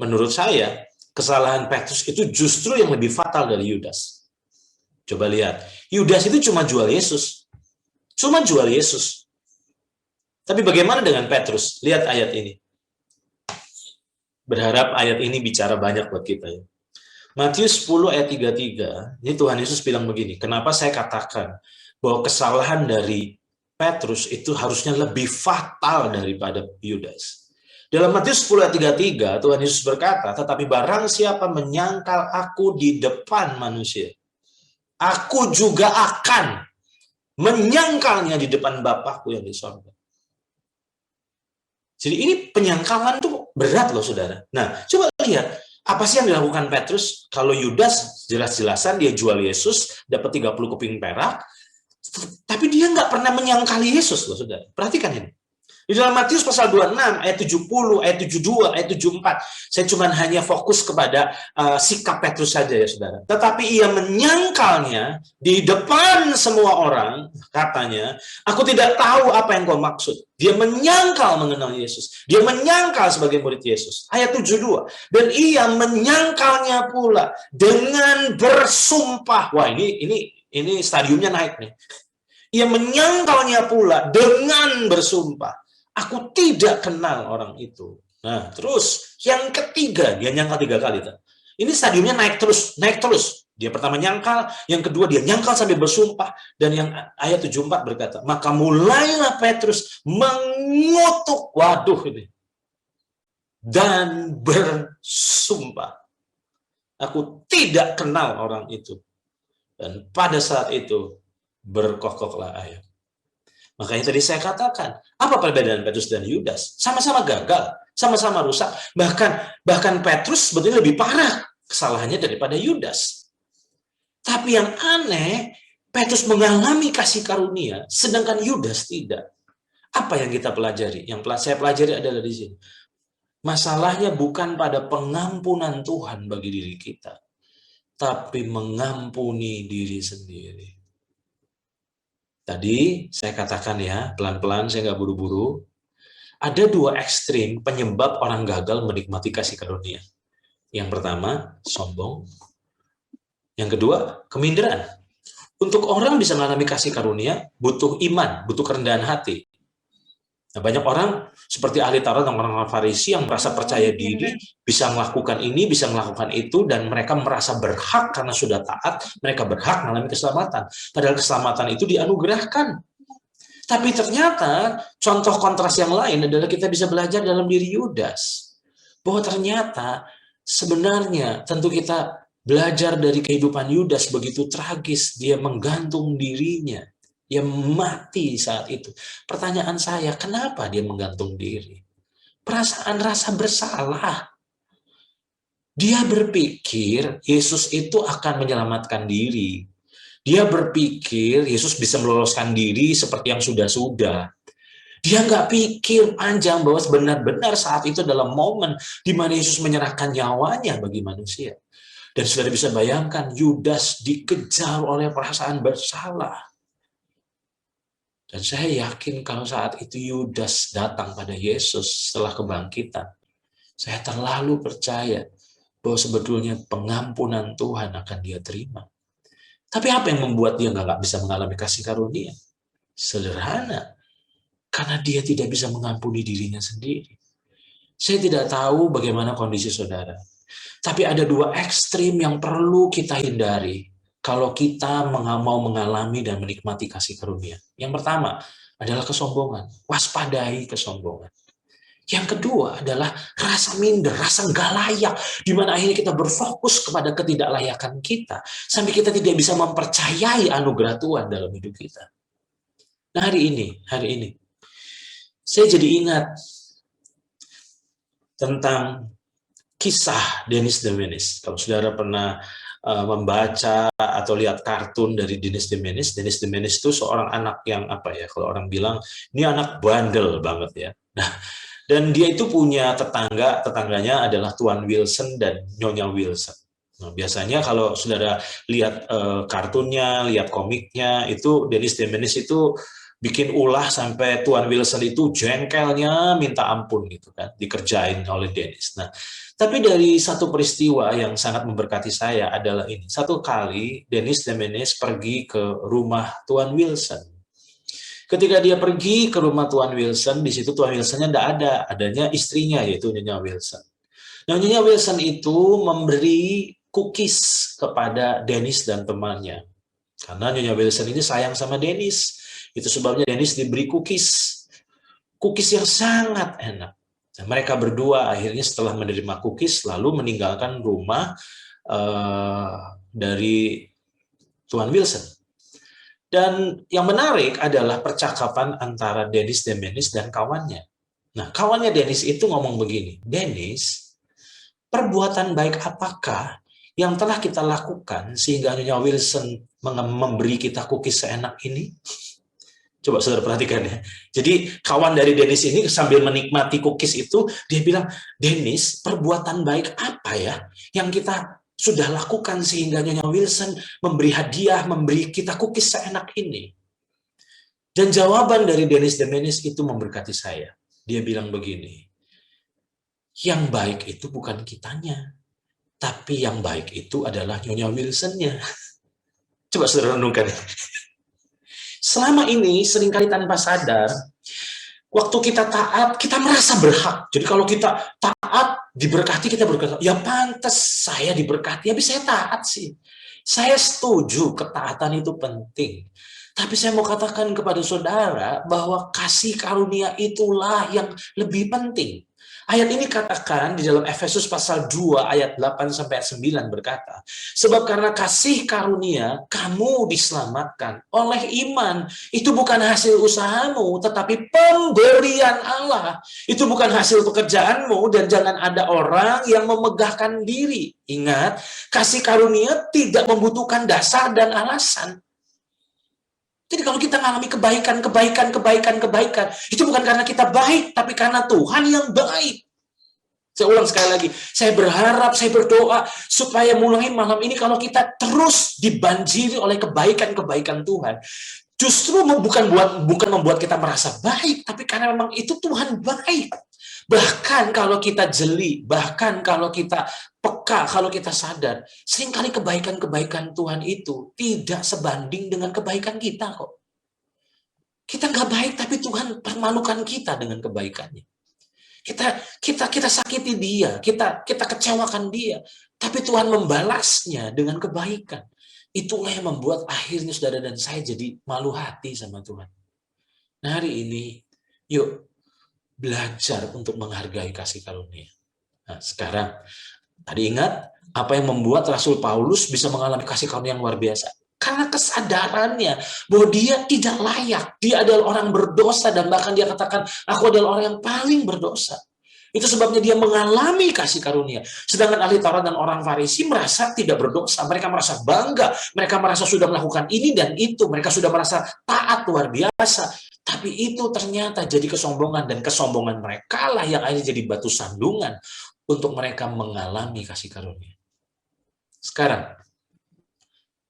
Menurut saya, kesalahan Petrus itu justru yang lebih fatal dari Yudas. Coba lihat, Yudas itu cuma jual Yesus. Cuma jual Yesus. Tapi bagaimana dengan Petrus? Lihat ayat ini. Berharap ayat ini bicara banyak buat kita ya. Matius 10 ayat 33, ini Tuhan Yesus bilang begini, kenapa saya katakan bahwa kesalahan dari Petrus itu harusnya lebih fatal daripada Yudas. Dalam Matius 10 ayat 33, Tuhan Yesus berkata, tetapi barang siapa menyangkal aku di depan manusia, aku juga akan menyangkalnya di depan Bapakku yang di sorga. Jadi ini penyangkalan tuh berat loh, saudara. Nah, coba lihat, apa sih yang dilakukan Petrus? Kalau Yudas jelas-jelasan dia jual Yesus, dapat 30 keping perak, tapi dia nggak pernah menyangkali Yesus loh, saudara. Perhatikan ini. Di dalam Matius pasal 26, ayat 70, ayat 72, ayat 74, saya cuma hanya fokus kepada sikap Petrus saja ya saudara. Tetapi ia menyangkalnya di depan semua orang, katanya, aku tidak tahu apa yang kau maksud. Dia menyangkal mengenal Yesus. Dia menyangkal sebagai murid Yesus. Ayat 72, dan ia menyangkalnya pula dengan bersumpah. Wah, ini stadiumnya naik nih. Ia menyangkalnya pula dengan bersumpah. Aku tidak kenal orang itu. Nah, terus yang ketiga, dia nyangkal 3 kali. Ini stadiumnya naik terus, naik terus. Dia pertama nyangkal, yang kedua dia nyangkal sampai bersumpah, dan yang ayat 74 berkata, maka mulailah Petrus mengutuk, waduh ini, dan bersumpah, aku tidak kenal orang itu. Dan pada saat itu berkokoklah air. Makanya tadi saya katakan, apa perbedaan Petrus dan Yudas? Sama-sama gagal, sama-sama rusak. Bahkan Petrus sebetulnya lebih parah kesalahannya daripada Yudas. Tapi yang aneh, Petrus mengalami kasih karunia, sedangkan Yudas tidak. Apa yang kita pelajari? Yang saya pelajari adalah di sini. Masalahnya bukan pada pengampunan Tuhan bagi diri kita, tapi mengampuni diri sendiri. Tadi saya katakan ya, pelan-pelan, saya nggak buru-buru. Ada 2 ekstrim penyebab orang gagal menikmati kasih karunia. Yang pertama, sombong. Yang kedua, keminderan. Untuk orang bisa mengalami kasih karunia, butuh iman, butuh kerendahan hati. Nah, banyak orang seperti ahli Taurat dan orang Farisi yang merasa percaya diri, bisa melakukan ini, bisa melakukan itu, dan mereka merasa berhak karena sudah taat, mereka berhak mengalami keselamatan. Padahal keselamatan itu dianugerahkan. Tapi ternyata contoh kontras yang lain adalah kita bisa belajar dalam diri Yudas. Bahwa ternyata sebenarnya tentu kita belajar dari kehidupan Yudas begitu tragis, dia menggantung dirinya. Dia mati saat itu. Pertanyaan saya, kenapa dia menggantung diri? Perasaan rasa bersalah. Dia berpikir Yesus itu akan menyelamatkan diri. Dia berpikir Yesus bisa meloloskan diri seperti yang sudah-sudah. Dia nggak pikir panjang bahwa benar-benar saat itu dalam momen di mana Yesus menyerahkan nyawanya bagi manusia. Dan saudara bisa bayangkan, Yudas dikejar oleh perasaan bersalah. Dan saya yakin kalau saat itu Yudas datang pada Yesus setelah kebangkitan, saya terlalu percaya bahwa sebetulnya pengampunan Tuhan akan dia terima. Tapi apa yang membuat dia nggak bisa mengalami kasih karunia? Sederhana, karena dia tidak bisa mengampuni dirinya sendiri. Saya tidak tahu bagaimana kondisi saudara, tapi ada dua ekstrim yang perlu kita hindari kalau kita mau mengalami dan menikmati kasih karunia. Yang pertama adalah kesombongan. Waspadai kesombongan. Yang kedua adalah rasa minder, rasa nggak layak, di mana akhirnya kita berfokus kepada ketidaklayakan kita, sampai kita tidak bisa mempercayai anugerah Tuhan dalam hidup kita. Nah hari ini, saya jadi ingat tentang kisah Dennis the Menace. Kalau saudara pernah membaca atau lihat kartun dari Dennis the Menace itu seorang anak yang apa ya? Kalau orang bilang ini anak bandel banget ya. Nah, dan dia itu punya tetangganya adalah Tuan Wilson dan Nyonya Wilson. Nah, biasanya kalau saudara lihat kartunnya, lihat komiknya, itu Dennis the Menace itu bikin ulah sampai Tuan Wilson itu jengkelnya minta ampun gitu kan, dikerjain oleh Dennis. Nah, tapi dari satu peristiwa yang sangat memberkati saya adalah ini. Satu kali Dennis the Menace pergi ke rumah Tuan Wilson. Ketika dia pergi ke rumah Tuan Wilson, di situ Tuan Wilsonnya tidak ada, adanya istrinya yaitu Nyonya Wilson. Nah, Nyonya Wilson itu memberi cookies kepada Dennis dan temannya. Karena Nyonya Wilson ini sayang sama Dennis. Itu sebabnya Dennis diberi cookies. Cookies yang sangat enak. Nah, mereka berdua akhirnya setelah menerima cookies lalu meninggalkan rumah dari Tuan Wilson. Dan yang menarik adalah percakapan antara Dennis the Menace dan kawannya. Nah, kawannya Dennis itu ngomong begini, Dennis, perbuatan baik apakah yang telah kita lakukan sehingga Nyonya Wilson memberi kita cookies seenak ini? Coba saudara perhatikan ya. Jadi kawan dari Dennis ini sambil menikmati cookies itu, dia bilang, Dennis, perbuatan baik apa ya yang kita sudah lakukan sehingga Nyonya Wilson memberi hadiah, memberi kita cookies seenak ini? Dan jawaban dari Dennis the Menace itu memberkati saya. Dia bilang begini, yang baik itu bukan kitanya, tapi yang baik itu adalah Nyonya Wilson-nya. Coba saudara renungkan. Selama ini seringkali tanpa sadar, waktu kita taat, kita merasa berhak. Jadi kalau kita taat, diberkati, kita berkata, ya pantas saya diberkati, habis saya taat sih. Saya setuju ketaatan itu penting. Tapi saya mau katakan kepada saudara bahwa kasih karunia itulah yang lebih penting. Ayat ini katakan di dalam Efesus pasal 2 ayat 8-9 berkata, sebab karena kasih karunia kamu diselamatkan oleh iman. Itu bukan hasil usahamu, tetapi pemberian Allah. Itu bukan hasil pekerjaanmu dan jangan ada orang yang memegahkan diri. Ingat, kasih karunia tidak membutuhkan dasar dan alasan. Jadi kalau kita mengalami kebaikan, itu bukan karena kita baik, tapi karena Tuhan yang baik. Saya ulang sekali lagi, saya berharap, saya berdoa, supaya mulai malam ini kalau kita terus dibanjiri oleh kebaikan-kebaikan Tuhan, justru bukan membuat kita merasa baik, tapi karena memang itu Tuhan baik. Bahkan kalau kita jeli, bahkan kalau kita peka, kalau kita sadar, seringkali kebaikan-kebaikan Tuhan itu tidak sebanding dengan kebaikan kita kok. Kita nggak baik, tapi Tuhan permalukan kita dengan kebaikannya. Kita sakiti dia, kita kecewakan dia, tapi Tuhan membalasnya dengan kebaikan. Itulah yang membuat akhirnya saudara dan saya jadi malu hati sama Tuhan. Nah hari ini, yuk belajar untuk menghargai kasih karunia. Nah, sekarang, tadi ingat apa yang membuat Rasul Paulus bisa mengalami kasih karunia yang luar biasa? Karena kesadarannya bahwa dia tidak layak. Dia adalah orang berdosa dan bahkan dia katakan, aku adalah orang yang paling berdosa. Itu sebabnya dia mengalami kasih karunia. Sedangkan ahli Taurat dan orang Farisi merasa tidak berdosa. Mereka merasa bangga. Mereka merasa sudah melakukan ini dan itu. Mereka sudah merasa taat luar biasa. Tapi itu ternyata jadi kesombongan. Dan kesombongan mereka lah yang akhirnya jadi batu sandungan untuk mereka mengalami kasih karunia. Sekarang,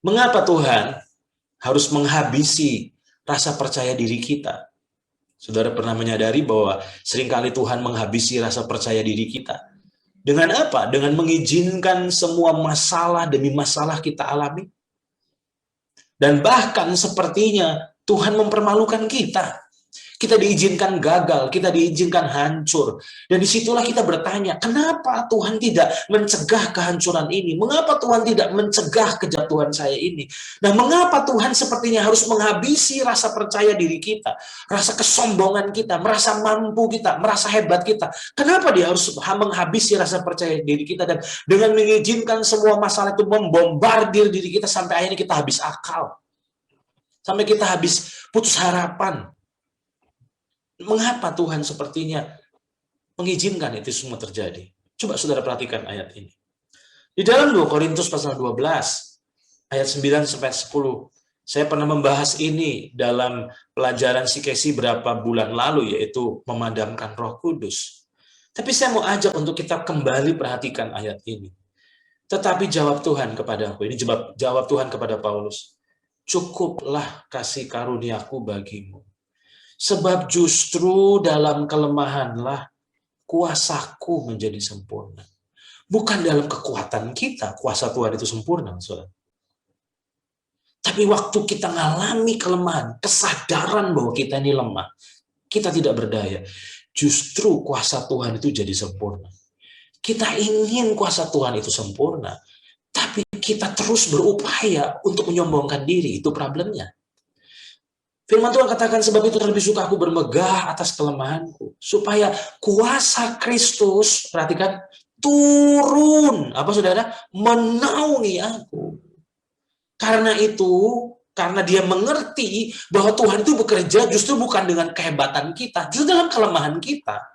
mengapa Tuhan harus menghabisi rasa percaya diri kita. Saudara pernah menyadari bahwa seringkali Tuhan menghabisi rasa percaya diri kita. Dengan apa? Dengan mengizinkan semua masalah demi masalah kita alami. Dan bahkan sepertinya Tuhan mempermalukan kita. Kita diizinkan gagal, kita diizinkan hancur. Dan disitulah kita bertanya, kenapa Tuhan tidak mencegah kehancuran ini? Mengapa Tuhan tidak mencegah kejatuhan saya ini? Nah, mengapa Tuhan sepertinya harus menghabisi rasa percaya diri kita, rasa kesombongan kita, merasa mampu kita, merasa hebat kita? Kenapa dia harus menghabisi rasa percaya diri kita dan dengan mengizinkan semua masalah itu membombardir diri kita sampai akhirnya kita habis akal? Sampai kita habis putus harapan. Mengapa Tuhan sepertinya mengizinkan itu semua terjadi? Coba saudara perhatikan ayat ini. Di dalam 2 Korintus pasal 12, ayat 9 sampai 10. Saya pernah membahas ini dalam pelajaran Sikesi berapa bulan lalu, yaitu memadamkan Roh Kudus. Tapi saya mau ajak untuk kita kembali perhatikan ayat ini. Tetapi jawab Tuhan kepada aku, ini jawab Tuhan kepada Paulus. Cukuplah kasih karuniaku bagimu. Sebab justru dalam kelemahanlah kuasaku menjadi sempurna. Bukan dalam kekuatan kita, kuasa Tuhan itu sempurna, saudara. Tapi waktu kita mengalami kelemahan, kesadaran bahwa kita ini lemah, kita tidak berdaya, justru kuasa Tuhan itu jadi sempurna. Kita ingin kuasa Tuhan itu sempurna, tapi kita terus berupaya untuk menyombongkan diri, itu problemnya. Firman Tuhan katakan, sebab itu terlebih suka aku bermegah atas kelemahanku, supaya kuasa Kristus, perhatikan, turun, apa saudara, menaungi aku. Karena itu, karena dia mengerti bahwa Tuhan itu bekerja justru bukan dengan kehebatan kita, justru dalam kelemahan kita.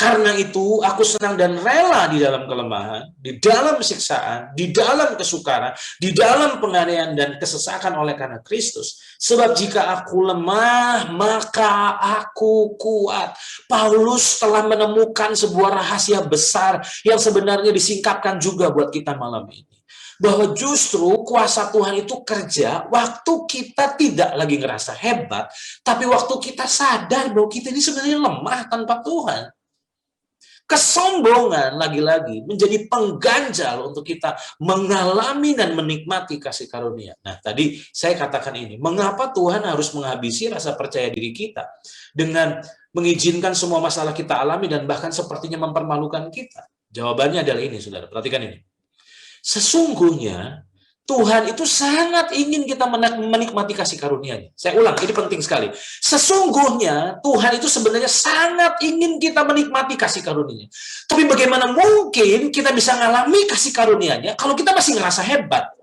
Karena itu, aku senang dan rela di dalam kelemahan, di dalam siksaan, di dalam kesukaran, di dalam penganiayaan dan kesesakan oleh karena Kristus. Sebab jika aku lemah, maka aku kuat. Paulus telah menemukan sebuah rahasia besar yang sebenarnya disingkapkan juga buat kita malam ini. Bahwa justru kuasa Tuhan itu kerja waktu kita tidak lagi ngerasa hebat, tapi waktu kita sadar bahwa kita ini sebenarnya lemah tanpa Tuhan. Kesombongan lagi-lagi menjadi pengganjal untuk kita mengalami dan menikmati kasih karunia. Nah, tadi saya katakan ini, mengapa Tuhan harus menghabisi rasa percaya diri kita dengan mengizinkan semua masalah kita alami dan bahkan sepertinya mempermalukan kita? Jawabannya adalah ini, saudara. Perhatikan ini. Sesungguhnya Tuhan itu sangat ingin kita menikmati kasih karunia-Nya. Saya ulang, ini penting sekali. Sesungguhnya Tuhan itu sebenarnya sangat ingin kita menikmati kasih karunia-Nya. Tapi bagaimana mungkin kita bisa mengalami kasih karunia-Nya kalau kita masih ngerasa hebat?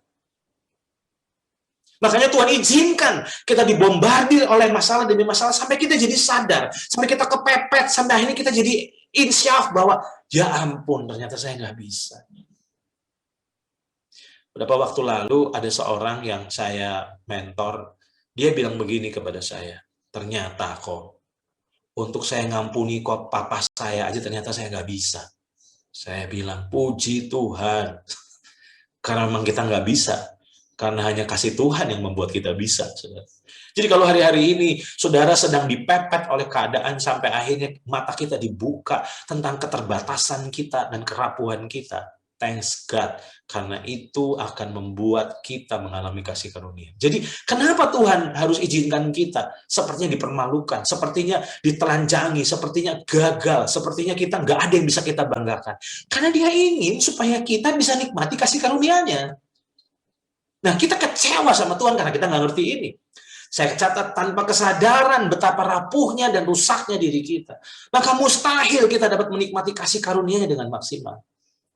Makanya Tuhan izinkan kita dibombardir oleh masalah demi masalah sampai kita jadi sadar, sampai kita kepepet, sampai akhirnya kita jadi insyaf bahwa ya ampun, ternyata saya nggak bisa. Beberapa waktu lalu ada seorang yang saya mentor, dia bilang begini kepada saya, ternyata kok untuk saya ngampuni kok papa saya aja ternyata saya nggak bisa. Saya bilang, puji Tuhan, karena memang kita nggak bisa, karena hanya kasih Tuhan yang membuat kita bisa. Saudara. Jadi kalau hari-hari ini saudara sedang dipepet oleh keadaan sampai akhirnya mata kita dibuka tentang keterbatasan kita dan kerapuhan kita, thanks God, karena itu akan membuat kita mengalami kasih karunia. Jadi, kenapa Tuhan harus izinkan kita sepertinya dipermalukan, sepertinya ditelanjangi, sepertinya gagal, sepertinya kita nggak ada yang bisa kita banggakan. Karena dia ingin supaya kita bisa nikmati kasih karunia-Nya. Nah, kita kecewa sama Tuhan karena kita nggak ngerti ini. Saya catat tanpa kesadaran betapa rapuhnya dan rusaknya diri kita. Maka mustahil kita dapat menikmati kasih karunia-Nya dengan maksimal.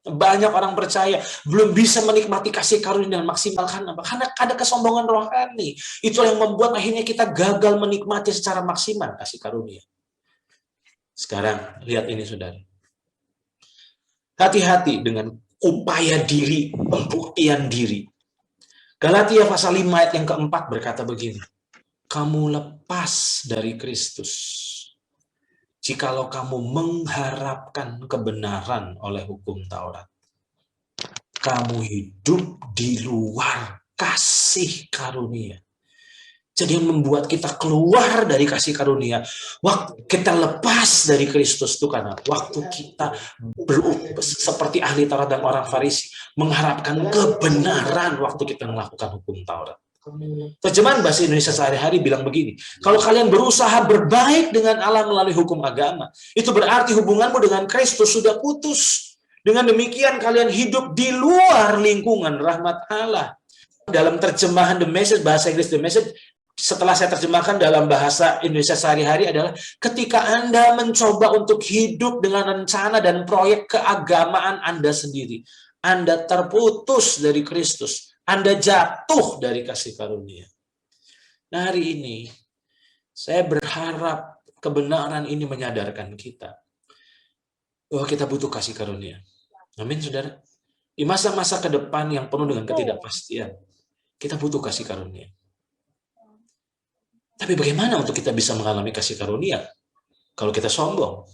Banyak orang percaya belum bisa menikmati kasih karunia dengan maksimal karena ada kesombongan rohani. Itulah yang membuat akhirnya kita gagal menikmati secara maksimal kasih karunia. Sekarang lihat ini, saudara. Hati-hati dengan upaya diri, pembuktian diri. Galatia pasal 5 ayat yang keempat berkata begini, kamu lepas dari Kristus jikalau kamu mengharapkan kebenaran oleh hukum Taurat. Kamu hidup di luar kasih karunia. Jadi yang membuat kita keluar dari kasih karunia, waktu kita lepas dari Kristus itu karena waktu kita seperti ahli Taurat dan orang Farisi, mengharapkan kebenaran waktu kita melakukan hukum Taurat. Terjemahan bahasa Indonesia sehari-hari bilang begini, kalau kalian berusaha berbaik dengan Allah melalui hukum agama, itu berarti hubunganmu dengan Kristus sudah putus. Dengan demikian kalian hidup di luar lingkungan rahmat Allah. Dalam terjemahan The Message, bahasa Inggris The Message, setelah saya terjemahkan dalam bahasa Indonesia sehari-hari adalah, ketika Anda mencoba untuk hidup dengan rencana dan proyek keagamaan Anda sendiri, Anda terputus dari Kristus. Anda jatuh dari kasih karunia. Nah, hari ini saya berharap kebenaran ini menyadarkan kita bahwa kita butuh kasih karunia. Amin, saudara. Di masa-masa ke depan yang penuh dengan ketidakpastian, kita butuh kasih karunia. Tapi bagaimana untuk kita bisa mengalami kasih karunia kalau kita sombong?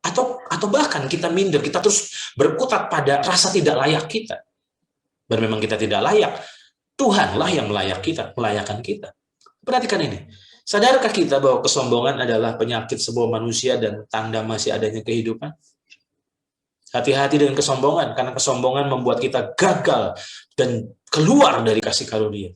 Atau bahkan kita minder, kita terus berkutat pada rasa tidak layak kita. Dan memang kita tidak layak, Tuhanlah yang melayakkan kita. Perhatikan ini. Sadarkah kita bahwa kesombongan adalah penyakit sebuah manusia dan tanda masih adanya kehidupan? Hati-hati dengan kesombongan, karena kesombongan membuat kita gagal dan keluar dari kasih karunia.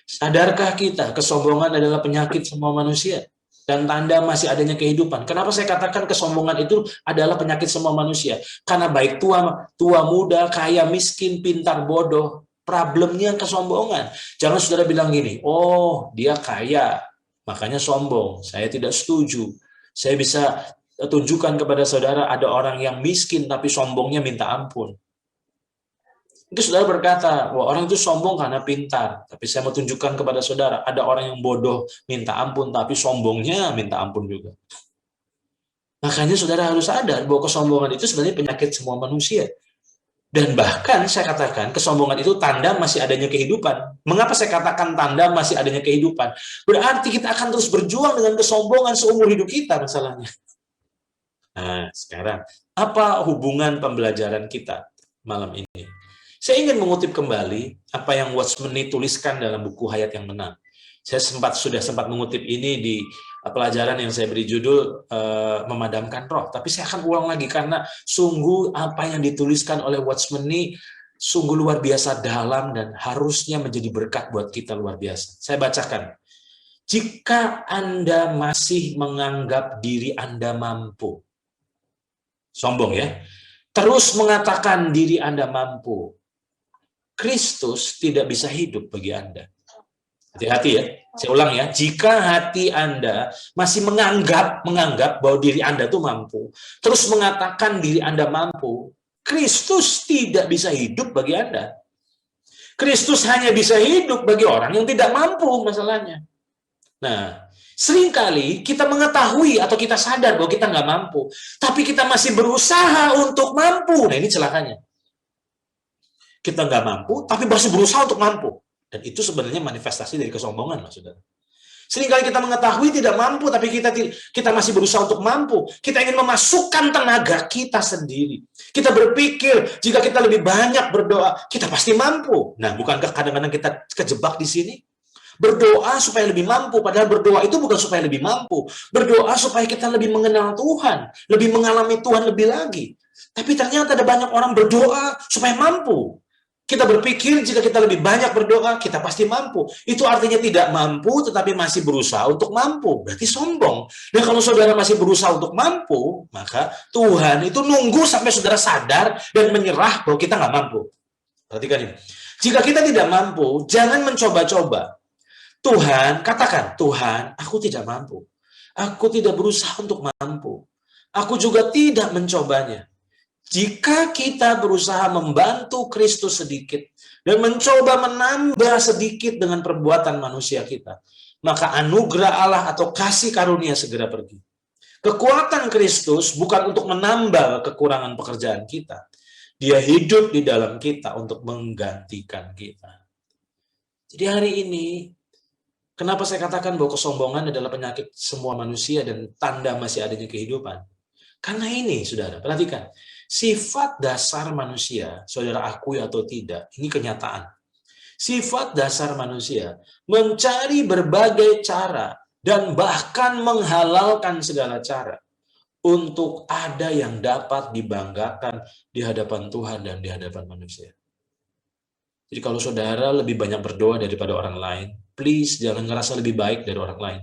Sadarkah kita kesombongan adalah penyakit semua manusia dan tanda masih adanya kehidupan? Kenapa saya katakan kesombongan itu adalah penyakit semua manusia? Karena baik tua muda, kaya, miskin, pintar, bodoh, problemnya kesombongan. Jangan saudara bilang gini, oh dia kaya, makanya sombong. Saya tidak setuju. Saya bisa tunjukkan kepada saudara ada orang yang miskin tapi sombongnya minta ampun. Itu saudara berkata, wah orang itu sombong karena pintar. Tapi saya mau tunjukkan kepada saudara, ada orang yang bodoh minta ampun, tapi sombongnya minta ampun juga. Makanya saudara harus sadar bahwa kesombongan itu sebenarnya penyakit semua manusia. Dan bahkan saya katakan, kesombongan itu tanda masih adanya kehidupan. Mengapa saya katakan tanda masih adanya kehidupan? Berarti kita akan terus berjuang dengan kesombongan seumur hidup kita masalahnya. Nah, sekarang, apa hubungan pembelajaran kita malam ini? Saya ingin mengutip kembali apa yang Watchman Nee tuliskan dalam buku Hayat yang Menang. Saya sudah sempat mengutip ini di pelajaran yang saya beri judul Memadamkan Roh. Tapi saya akan ulang lagi karena sungguh apa yang dituliskan oleh Watchman Nee sungguh luar biasa dalam dan harusnya menjadi berkat buat kita luar biasa. Saya bacakan. Jika Anda masih menganggap diri Anda mampu, sombong ya, terus mengatakan diri Anda mampu, Kristus tidak bisa hidup bagi Anda. Hati-hati ya, saya ulang ya. Jika hati Anda masih menganggap bahwa diri Anda itu mampu, terus mengatakan diri Anda mampu, Kristus tidak bisa hidup bagi Anda. Kristus hanya bisa hidup bagi orang yang tidak mampu masalahnya. Nah, seringkali kita mengetahui atau kita sadar bahwa kita nggak mampu, tapi kita masih berusaha untuk mampu. Nah, ini celakanya. Kita nggak mampu, tapi masih berusaha untuk mampu. Dan itu sebenarnya manifestasi dari kesombongan, maksudnya. Seringkali kita mengetahui tidak mampu, tapi kita masih berusaha untuk mampu. Kita ingin memasukkan tenaga kita sendiri. Kita berpikir, jika kita lebih banyak berdoa, kita pasti mampu. Nah, bukankah kadang-kadang kita kejebak di sini? Berdoa supaya lebih mampu, padahal berdoa itu bukan supaya lebih mampu. Berdoa supaya kita lebih mengenal Tuhan, lebih mengalami Tuhan lebih lagi. Tapi ternyata ada banyak orang berdoa supaya mampu. Kita berpikir jika kita lebih banyak berdoa, kita pasti mampu. Itu artinya tidak mampu, tetapi masih berusaha untuk mampu. Berarti sombong. Dan kalau saudara masih berusaha untuk mampu, maka Tuhan itu nunggu sampai saudara sadar dan menyerah bahwa kita nggak mampu. Perhatikan ini. Jika kita tidak mampu, jangan mencoba-coba. Tuhan, katakan, Tuhan, aku tidak mampu. Aku tidak berusaha untuk mampu. Aku juga tidak mencobanya. Jika kita berusaha membantu Kristus sedikit dan mencoba menambah sedikit dengan perbuatan manusia kita, maka anugerah Allah atau kasih karunia segera pergi. Kekuatan Kristus bukan untuk menambah kekurangan pekerjaan kita. Dia hidup di dalam kita untuk menggantikan kita. Jadi hari ini, kenapa saya katakan bahwa kesombongan adalah penyakit semua manusia dan tanda masih adanya kehidupan? Karena ini, saudara, perhatikan. Sifat dasar manusia, saudara akui atau tidak, ini kenyataan. Sifat dasar manusia mencari berbagai cara dan bahkan menghalalkan segala cara untuk ada yang dapat dibanggakan di hadapan Tuhan dan di hadapan manusia. Jadi kalau saudara lebih banyak berdoa daripada orang lain, please jangan ngerasa lebih baik dari orang lain.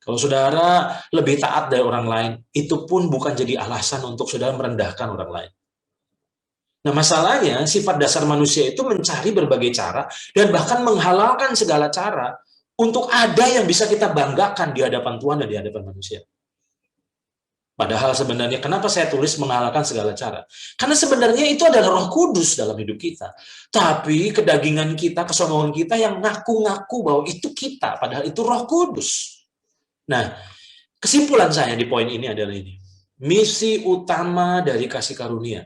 Kalau saudara lebih taat dari orang lain, itu pun bukan jadi alasan untuk saudara merendahkan orang lain. Nah, masalahnya sifat dasar manusia itu mencari berbagai cara dan bahkan menghalalkan segala cara untuk ada yang bisa kita banggakan di hadapan Tuhan dan di hadapan manusia. Padahal sebenarnya kenapa saya tulis menghalalkan segala cara? Karena sebenarnya itu adalah Roh Kudus dalam hidup kita. Tapi kedagingan kita, kesombongan kita yang ngaku-ngaku bahwa itu kita, padahal itu Roh Kudus. Nah, kesimpulan saya di poin ini adalah ini. Misi utama dari kasih karunia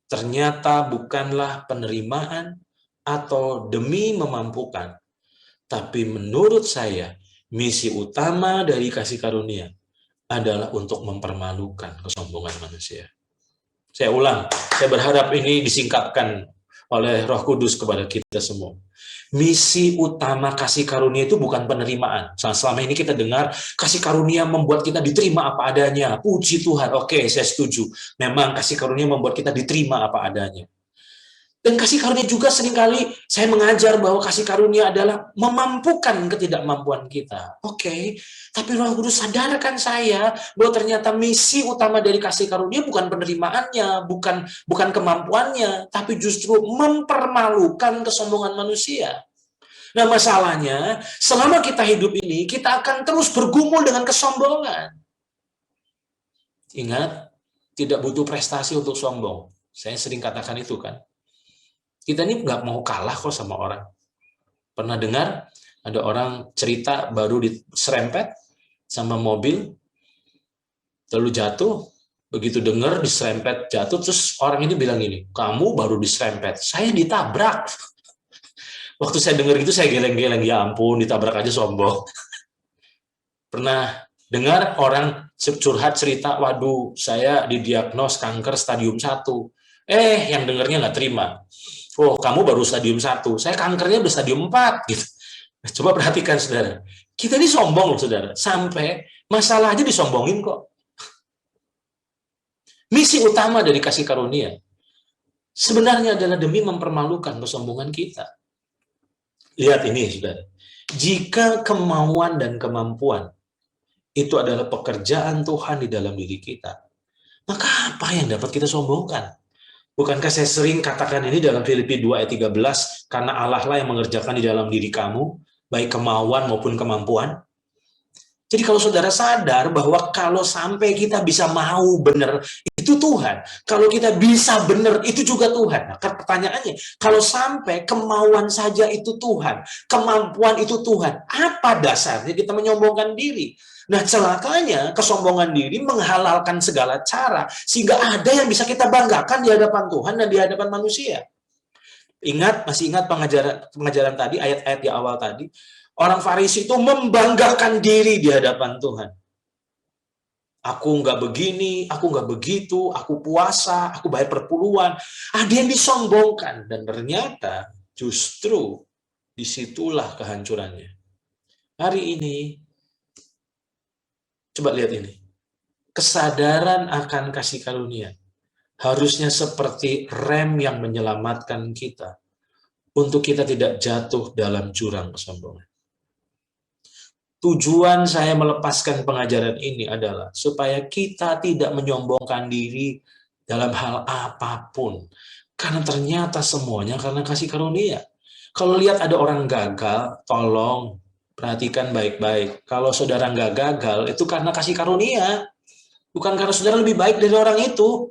ternyata bukanlah penerimaan atau demi memampukan. Tapi menurut saya, misi utama dari kasih karunia adalah untuk mempermalukan kesombongan manusia. Saya ulang, saya berharap ini disingkapkan oleh Roh Kudus kepada kita semua. Misi utama kasih karunia itu bukan penerimaan. Selama ini kita dengar kasih karunia membuat kita diterima apa adanya. Puji Tuhan, oke, saya setuju. Memang kasih karunia membuat kita diterima apa adanya. Dan kasih karunia juga seringkali saya mengajar bahwa kasih karunia adalah memampukan ketidakmampuan kita. Oke, tapi Roh Kudus sadarkan saya bahwa ternyata misi utama dari kasih karunia bukan penerimaannya, bukan kemampuannya, tapi justru mempermalukan kesombongan manusia. Nah, masalahnya selama kita hidup ini, kita akan terus bergumul dengan kesombongan. Ingat, tidak butuh prestasi untuk sombong. Saya sering katakan itu kan. Kita ini nggak mau kalah kok sama orang. Pernah dengar ada orang cerita baru diserempet sama mobil, lalu jatuh, begitu dengar diserempet jatuh, terus orang ini bilang gini, kamu baru diserempet, saya ditabrak. Waktu saya dengar itu saya geleng-geleng, ya ampun, ditabrak aja sombong. Pernah dengar orang curhat cerita, waduh, saya didiagnos kanker stadium 1. Yang dengarnya nggak terima. Oh, kamu baru stadium 1, saya kankernya udah stadium 4, gitu. Nah, coba perhatikan, saudara. Kita ini sombong loh, saudara. Sampai masalah aja disombongin kok. Misi utama dari kasih karunia sebenarnya adalah demi mempermalukan kesombongan kita. Lihat ini, saudara. Jika kemauan dan kemampuan itu adalah pekerjaan Tuhan di dalam diri kita, maka apa yang dapat kita sombongkan? Bukankah saya sering katakan ini dalam Filipi 2 ayat 13, karena Allah lah yang mengerjakan di dalam diri kamu, baik kemauan maupun kemampuan. Jadi kalau saudara sadar bahwa kalau sampai kita bisa mau benar, itu Tuhan. Kalau kita bisa benar, itu juga Tuhan. Nah, pertanyaannya, kalau sampai kemauan saja itu Tuhan, kemampuan itu Tuhan, apa dasarnya kita menyombongkan diri? Nah, celakanya kesombongan diri menghalalkan segala cara sehingga ada yang bisa kita banggakan di hadapan Tuhan dan di hadapan manusia. Masih ingat pengajaran tadi, ayat-ayat di awal tadi, orang Farisi itu membanggakan diri di hadapan Tuhan. Aku nggak begini, aku nggak begitu, aku puasa, aku bayar perpuluhan. Ada yang disombongkan dan ternyata justru disitulah kehancurannya. Hari ini coba lihat ini. Kesadaran akan kasih karunia harusnya seperti rem yang menyelamatkan kita untuk kita tidak jatuh dalam jurang kesombongan. Tujuan saya melepaskan pengajaran ini adalah supaya kita tidak menyombongkan diri dalam hal apapun. Karena ternyata semuanya karena kasih karunia. Kalau lihat ada orang gagal, tolong perhatikan baik-baik. Kalau saudara nggak gagal, itu karena kasih karunia. Bukan karena saudara lebih baik dari orang itu.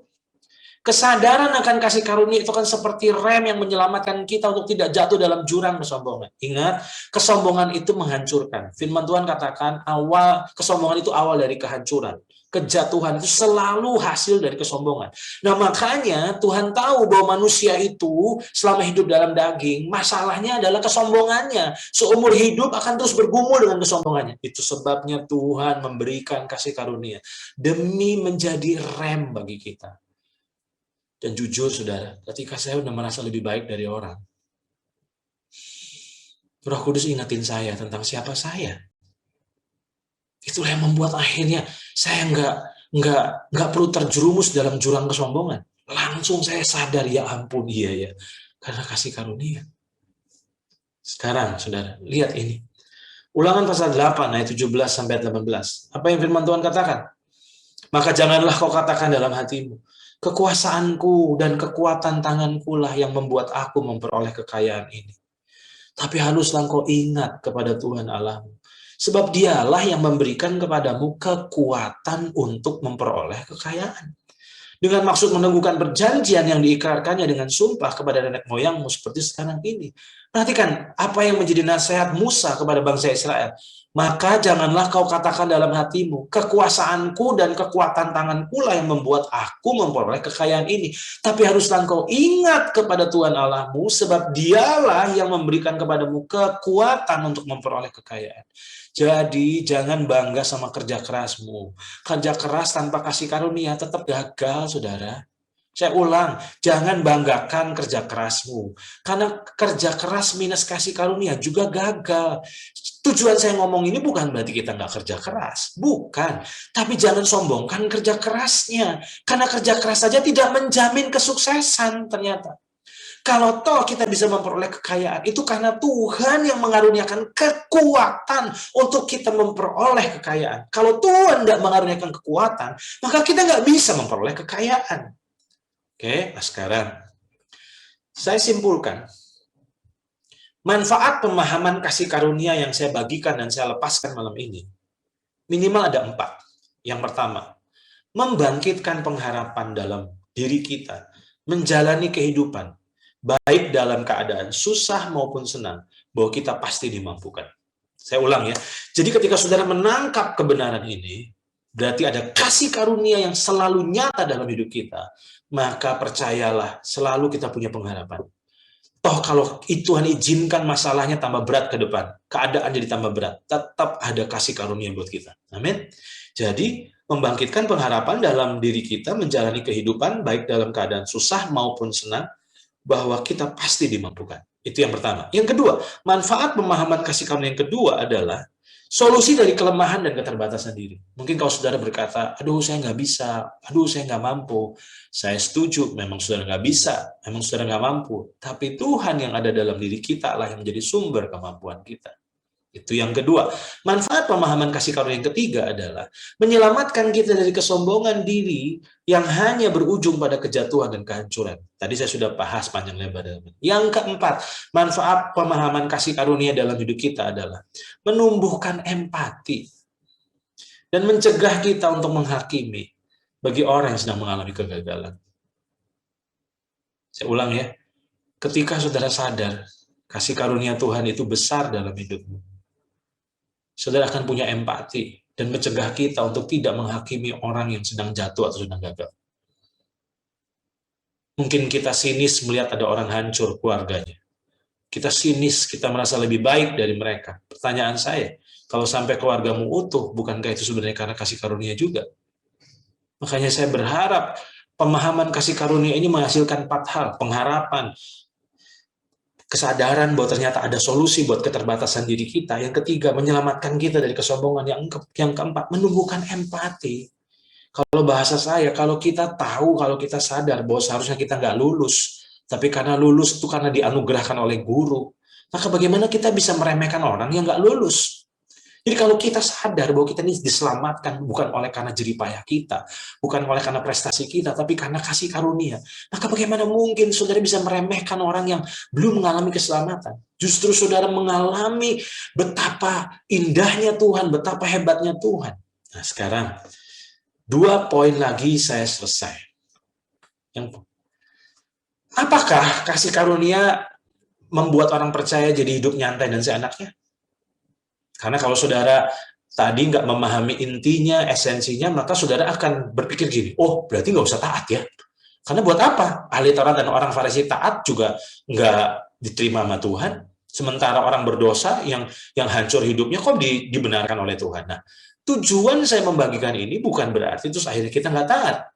Kesadaran akan kasih karunia itu kan seperti rem yang menyelamatkan kita untuk tidak jatuh dalam jurang kesombongan. Ingat, kesombongan itu menghancurkan. Firman Tuhan katakan, kesombongan itu awal dari kehancuran. Kejatuhan itu selalu hasil dari kesombongan. Nah, makanya Tuhan tahu bahwa manusia itu selama hidup dalam daging, masalahnya adalah kesombongannya. Seumur hidup akan terus bergumul dengan kesombongannya. Itu sebabnya Tuhan memberikan kasih karunia demi menjadi rem bagi kita. Dan jujur, saudara, ketika saya udah merasa lebih baik dari orang, Roh Kudus ingetin saya tentang siapa saya. Itulah yang membuat akhirnya saya nggak perlu terjerumus dalam jurang kesombongan. Langsung saya sadar, ya ampun, iya ya, karena kasih karunia. Sekarang, saudara, lihat ini. Ulangan pasal 8 ayat 17 sampai 18. Apa yang firman Tuhan katakan? Maka janganlah kau katakan dalam hatimu, kekuasaanku dan kekuatan tanganku lah yang membuat aku memperoleh kekayaan ini. Tapi haruslah kau ingat kepada Tuhan Allahmu. Sebab dialah yang memberikan kepadamu kekuatan untuk memperoleh kekayaan. Dengan maksud meneguhkan perjanjian yang diikrarkannya dengan sumpah kepada nenek moyangmu seperti sekarang ini. Perhatikan apa yang menjadi nasihat Musa kepada bangsa Israel. Maka janganlah kau katakan dalam hatimu, kekuasaanku dan kekuatan tanganku lah yang membuat aku memperoleh kekayaan ini. Tapi haruslah kau ingat kepada Tuhan Allahmu, sebab dialah yang memberikan kepadamu kekuatan untuk memperoleh kekayaan. Jadi jangan bangga sama kerja kerasmu. Kerja keras tanpa kasih karunia tetap gagal, saudara. Saya ulang, jangan banggakan kerja kerasmu. Karena kerja keras minus kasih karunia juga gagal. Tujuan saya ngomong ini bukan berarti kita nggak kerja keras. Bukan. Tapi jangan sombongkan kerja kerasnya. Karena kerja keras saja tidak menjamin kesuksesan ternyata. Kalau toh kita bisa memperoleh kekayaan, itu karena Tuhan yang mengaruniakan kekuatan untuk kita memperoleh kekayaan. Kalau Tuhan nggak mengaruniakan kekuatan, maka kita nggak bisa memperoleh kekayaan. Oke, nah sekarang saya simpulkan. Manfaat pemahaman kasih karunia yang saya bagikan dan saya lepaskan malam ini, minimal ada 4. Yang pertama, membangkitkan pengharapan dalam diri kita, menjalani kehidupan, baik dalam keadaan susah maupun senang, bahwa kita pasti dimampukan. Saya ulang ya. Jadi ketika saudara menangkap kebenaran ini, berarti ada kasih karunia yang selalu nyata dalam hidup kita, maka percayalah, selalu kita punya pengharapan. Toh kalau Tuhan izinkan masalahnya tambah berat ke depan, keadaan jadi tambah berat, tetap ada kasih karunia buat kita. Amin. Jadi membangkitkan pengharapan dalam diri kita, menjalani kehidupan, baik dalam keadaan susah maupun senang, bahwa kita pasti dimampukan. Itu yang pertama. Yang kedua, manfaat pemahaman kasih karunia yang kedua adalah solusi dari kelemahan dan keterbatasan diri. Mungkin kalau saudara berkata, aduh saya nggak bisa, aduh saya nggak mampu. Saya setuju, memang saudara nggak bisa, memang saudara nggak mampu. Tapi Tuhan yang ada dalam diri kita lah yang menjadi sumber kemampuan kita. Itu yang kedua. Manfaat pemahaman kasih karunia yang ketiga adalah menyelamatkan kita dari kesombongan diri yang hanya berujung pada kejatuhan dan kehancuran. Tadi saya sudah bahas panjang lebar dalam ini. Yang keempat, manfaat pemahaman kasih karunia dalam hidup kita adalah menumbuhkan empati dan mencegah kita untuk menghakimi bagi orang yang sedang mengalami kegagalan. Saya ulang ya, ketika saudara sadar kasih karunia Tuhan itu besar dalam hidupmu, saudara akan punya empati dan mencegah kita untuk tidak menghakimi orang yang sedang jatuh atau sedang gagal. Mungkin kita sinis melihat ada orang hancur keluarganya. Kita sinis, kita merasa lebih baik dari mereka. Pertanyaan saya, kalau sampai keluargamu utuh, bukankah itu sebenarnya karena kasih karunia juga? Makanya saya berharap pemahaman kasih karunia ini menghasilkan 4 hal. Pengharapan, kesadaran bahwa ternyata ada solusi buat keterbatasan diri kita. Yang ketiga, menyelamatkan kita dari kesombongan. Yang keempat, menumbuhkan empati. Kalau bahasa saya, kalau kita tahu, kalau kita sadar bahwa seharusnya kita nggak lulus, tapi karena lulus itu karena dianugerahkan oleh guru, maka bagaimana kita bisa meremehkan orang yang nggak lulus? Jadi kalau kita sadar bahwa kita ini diselamatkan bukan oleh karena jeripayah kita, bukan oleh karena prestasi kita, tapi karena kasih karunia, maka bagaimana mungkin saudara bisa meremehkan orang yang belum mengalami keselamatan? Justru saudara mengalami betapa indahnya Tuhan, betapa hebatnya Tuhan. Nah sekarang, 2 poin lagi saya selesai. Apakah kasih karunia membuat orang percaya jadi hidup nyantai dan seenaknya? Karena kalau saudara tadi nggak memahami intinya, esensinya, maka saudara akan berpikir gini, oh berarti nggak usah taat ya. Karena buat apa? Ahli Taurat dan orang Farisi taat juga nggak diterima sama Tuhan. Sementara orang berdosa yang hancur hidupnya kok dibenarkan oleh Tuhan. Nah, tujuan saya membagikan ini bukan berarti terus akhirnya kita nggak taat.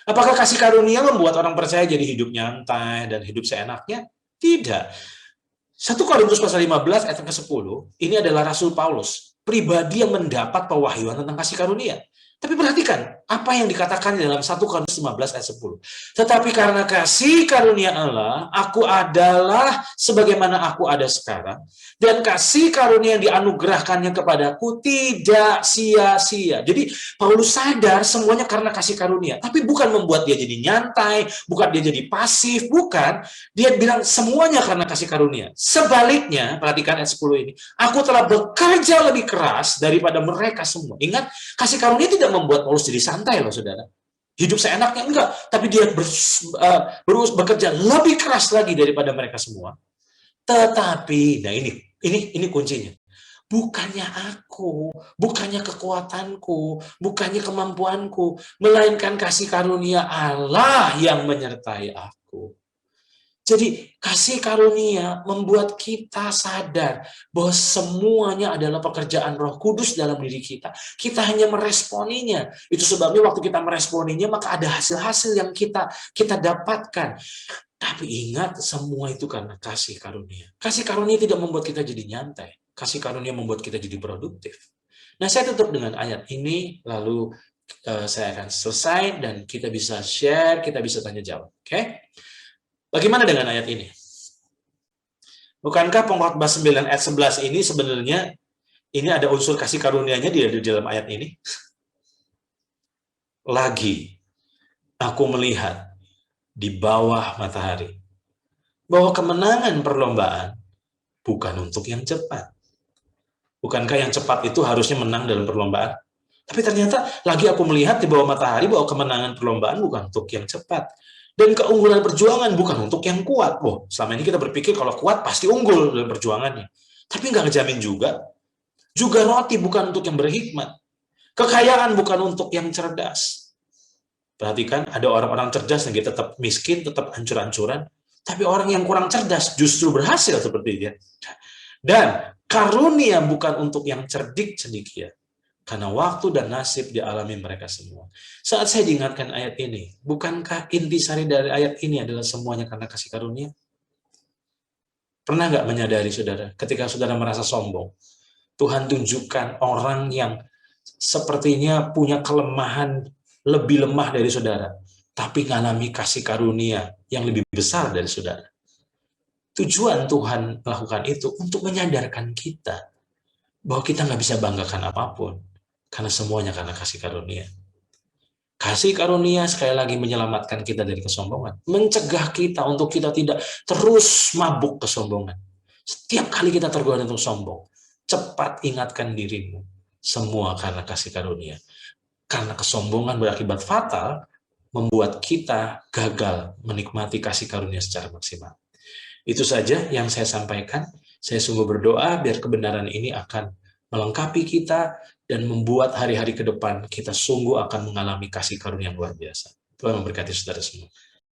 Apakah kasih karunia membuat orang percaya jadi hidup nyantai dan hidup seenaknya? Tidak. 1 Korintus pasal 15 ayat ke-10, ini adalah Rasul Paulus, pribadi yang mendapat pewahyuan tentang kasih karunia. Tapi perhatikan, apa yang dikatakan dalam 1 Korintus 15 ayat 10. Tetapi karena kasih karunia Allah, aku adalah sebagaimana aku ada sekarang, dan kasih karunia yang dianugerahkannya kepadaku tidak sia-sia. Jadi Paulus sadar semuanya karena kasih karunia, tapi bukan membuat dia jadi nyantai, bukan dia jadi pasif, bukan. Dia bilang semuanya karena kasih karunia. Sebaliknya, perhatikan ayat 10 ini, aku telah bekerja lebih keras daripada mereka semua. Ingat, kasih karunia tidak membuat Paulus jadi santai loh, saudara. Hidup seenaknya enggak, tapi dia bekerja lebih keras lagi daripada mereka semua. Tetapi, nah ini kuncinya. Bukannya aku, bukannya kekuatanku, bukannya kemampuanku, melainkan kasih karunia Allah yang menyertai aku. Jadi kasih karunia membuat kita sadar bahwa semuanya adalah pekerjaan Roh Kudus dalam diri kita. Kita hanya meresponinya. Itu sebabnya waktu kita meresponinya maka ada hasil-hasil yang kita dapatkan. Tapi ingat, semua itu karena kasih karunia. Kasih karunia tidak membuat kita jadi nyantai. Kasih karunia membuat kita jadi produktif. Nah, saya tutup dengan ayat ini, lalu saya akan selesai dan kita bisa share, kita bisa tanya jawab. Oke? Bagaimana dengan ayat ini? Bukankah Pengkhotbah 9 ayat 11 ini sebenarnya ini ada unsur kasih karunia-nya di dalam ayat ini? Lagi, aku melihat di bawah matahari bahwa kemenangan perlombaan bukan untuk yang cepat. Bukankah yang cepat itu harusnya menang dalam perlombaan? Tapi ternyata lagi aku melihat di bawah matahari bahwa kemenangan perlombaan bukan untuk yang cepat. Dan keunggulan perjuangan bukan untuk yang kuat. Oh, selama ini kita berpikir kalau kuat pasti unggul dalam perjuangannya. Tapi nggak ngejamin juga. Juga roti bukan untuk yang berhikmat. Kekayaan bukan untuk yang cerdas. Perhatikan, ada orang-orang cerdas yang tetap miskin, tetap hancur-hancuran. Tapi orang yang kurang cerdas justru berhasil seperti dia. Dan karunia bukan untuk yang cerdik cendekia. Karena waktu dan nasib dialami mereka semua. Saat saya diingatkan ayat ini, bukankah intisari dari ayat ini adalah semuanya karena kasih karunia? Pernah nggak menyadari, saudara, ketika saudara merasa sombong, Tuhan tunjukkan orang yang sepertinya punya kelemahan lebih lemah dari saudara, tapi mengalami kasih karunia yang lebih besar dari saudara. Tujuan Tuhan melakukan itu untuk menyadarkan kita bahwa kita nggak bisa banggakan apapun, karena semuanya karena kasih karunia. Kasih karunia sekali lagi menyelamatkan kita dari kesombongan. Mencegah kita untuk kita tidak terus mabuk kesombongan. Setiap kali kita tergoda untuk sombong, cepat ingatkan dirimu. Semua karena kasih karunia. Karena kesombongan berakibat fatal, membuat kita gagal menikmati kasih karunia secara maksimal. Itu saja yang saya sampaikan. Saya sungguh berdoa biar kebenaran ini akan melengkapi kita dan membuat hari-hari ke depan kita sungguh akan mengalami kasih karunia yang luar biasa. Tuhan memberkati saudara semua.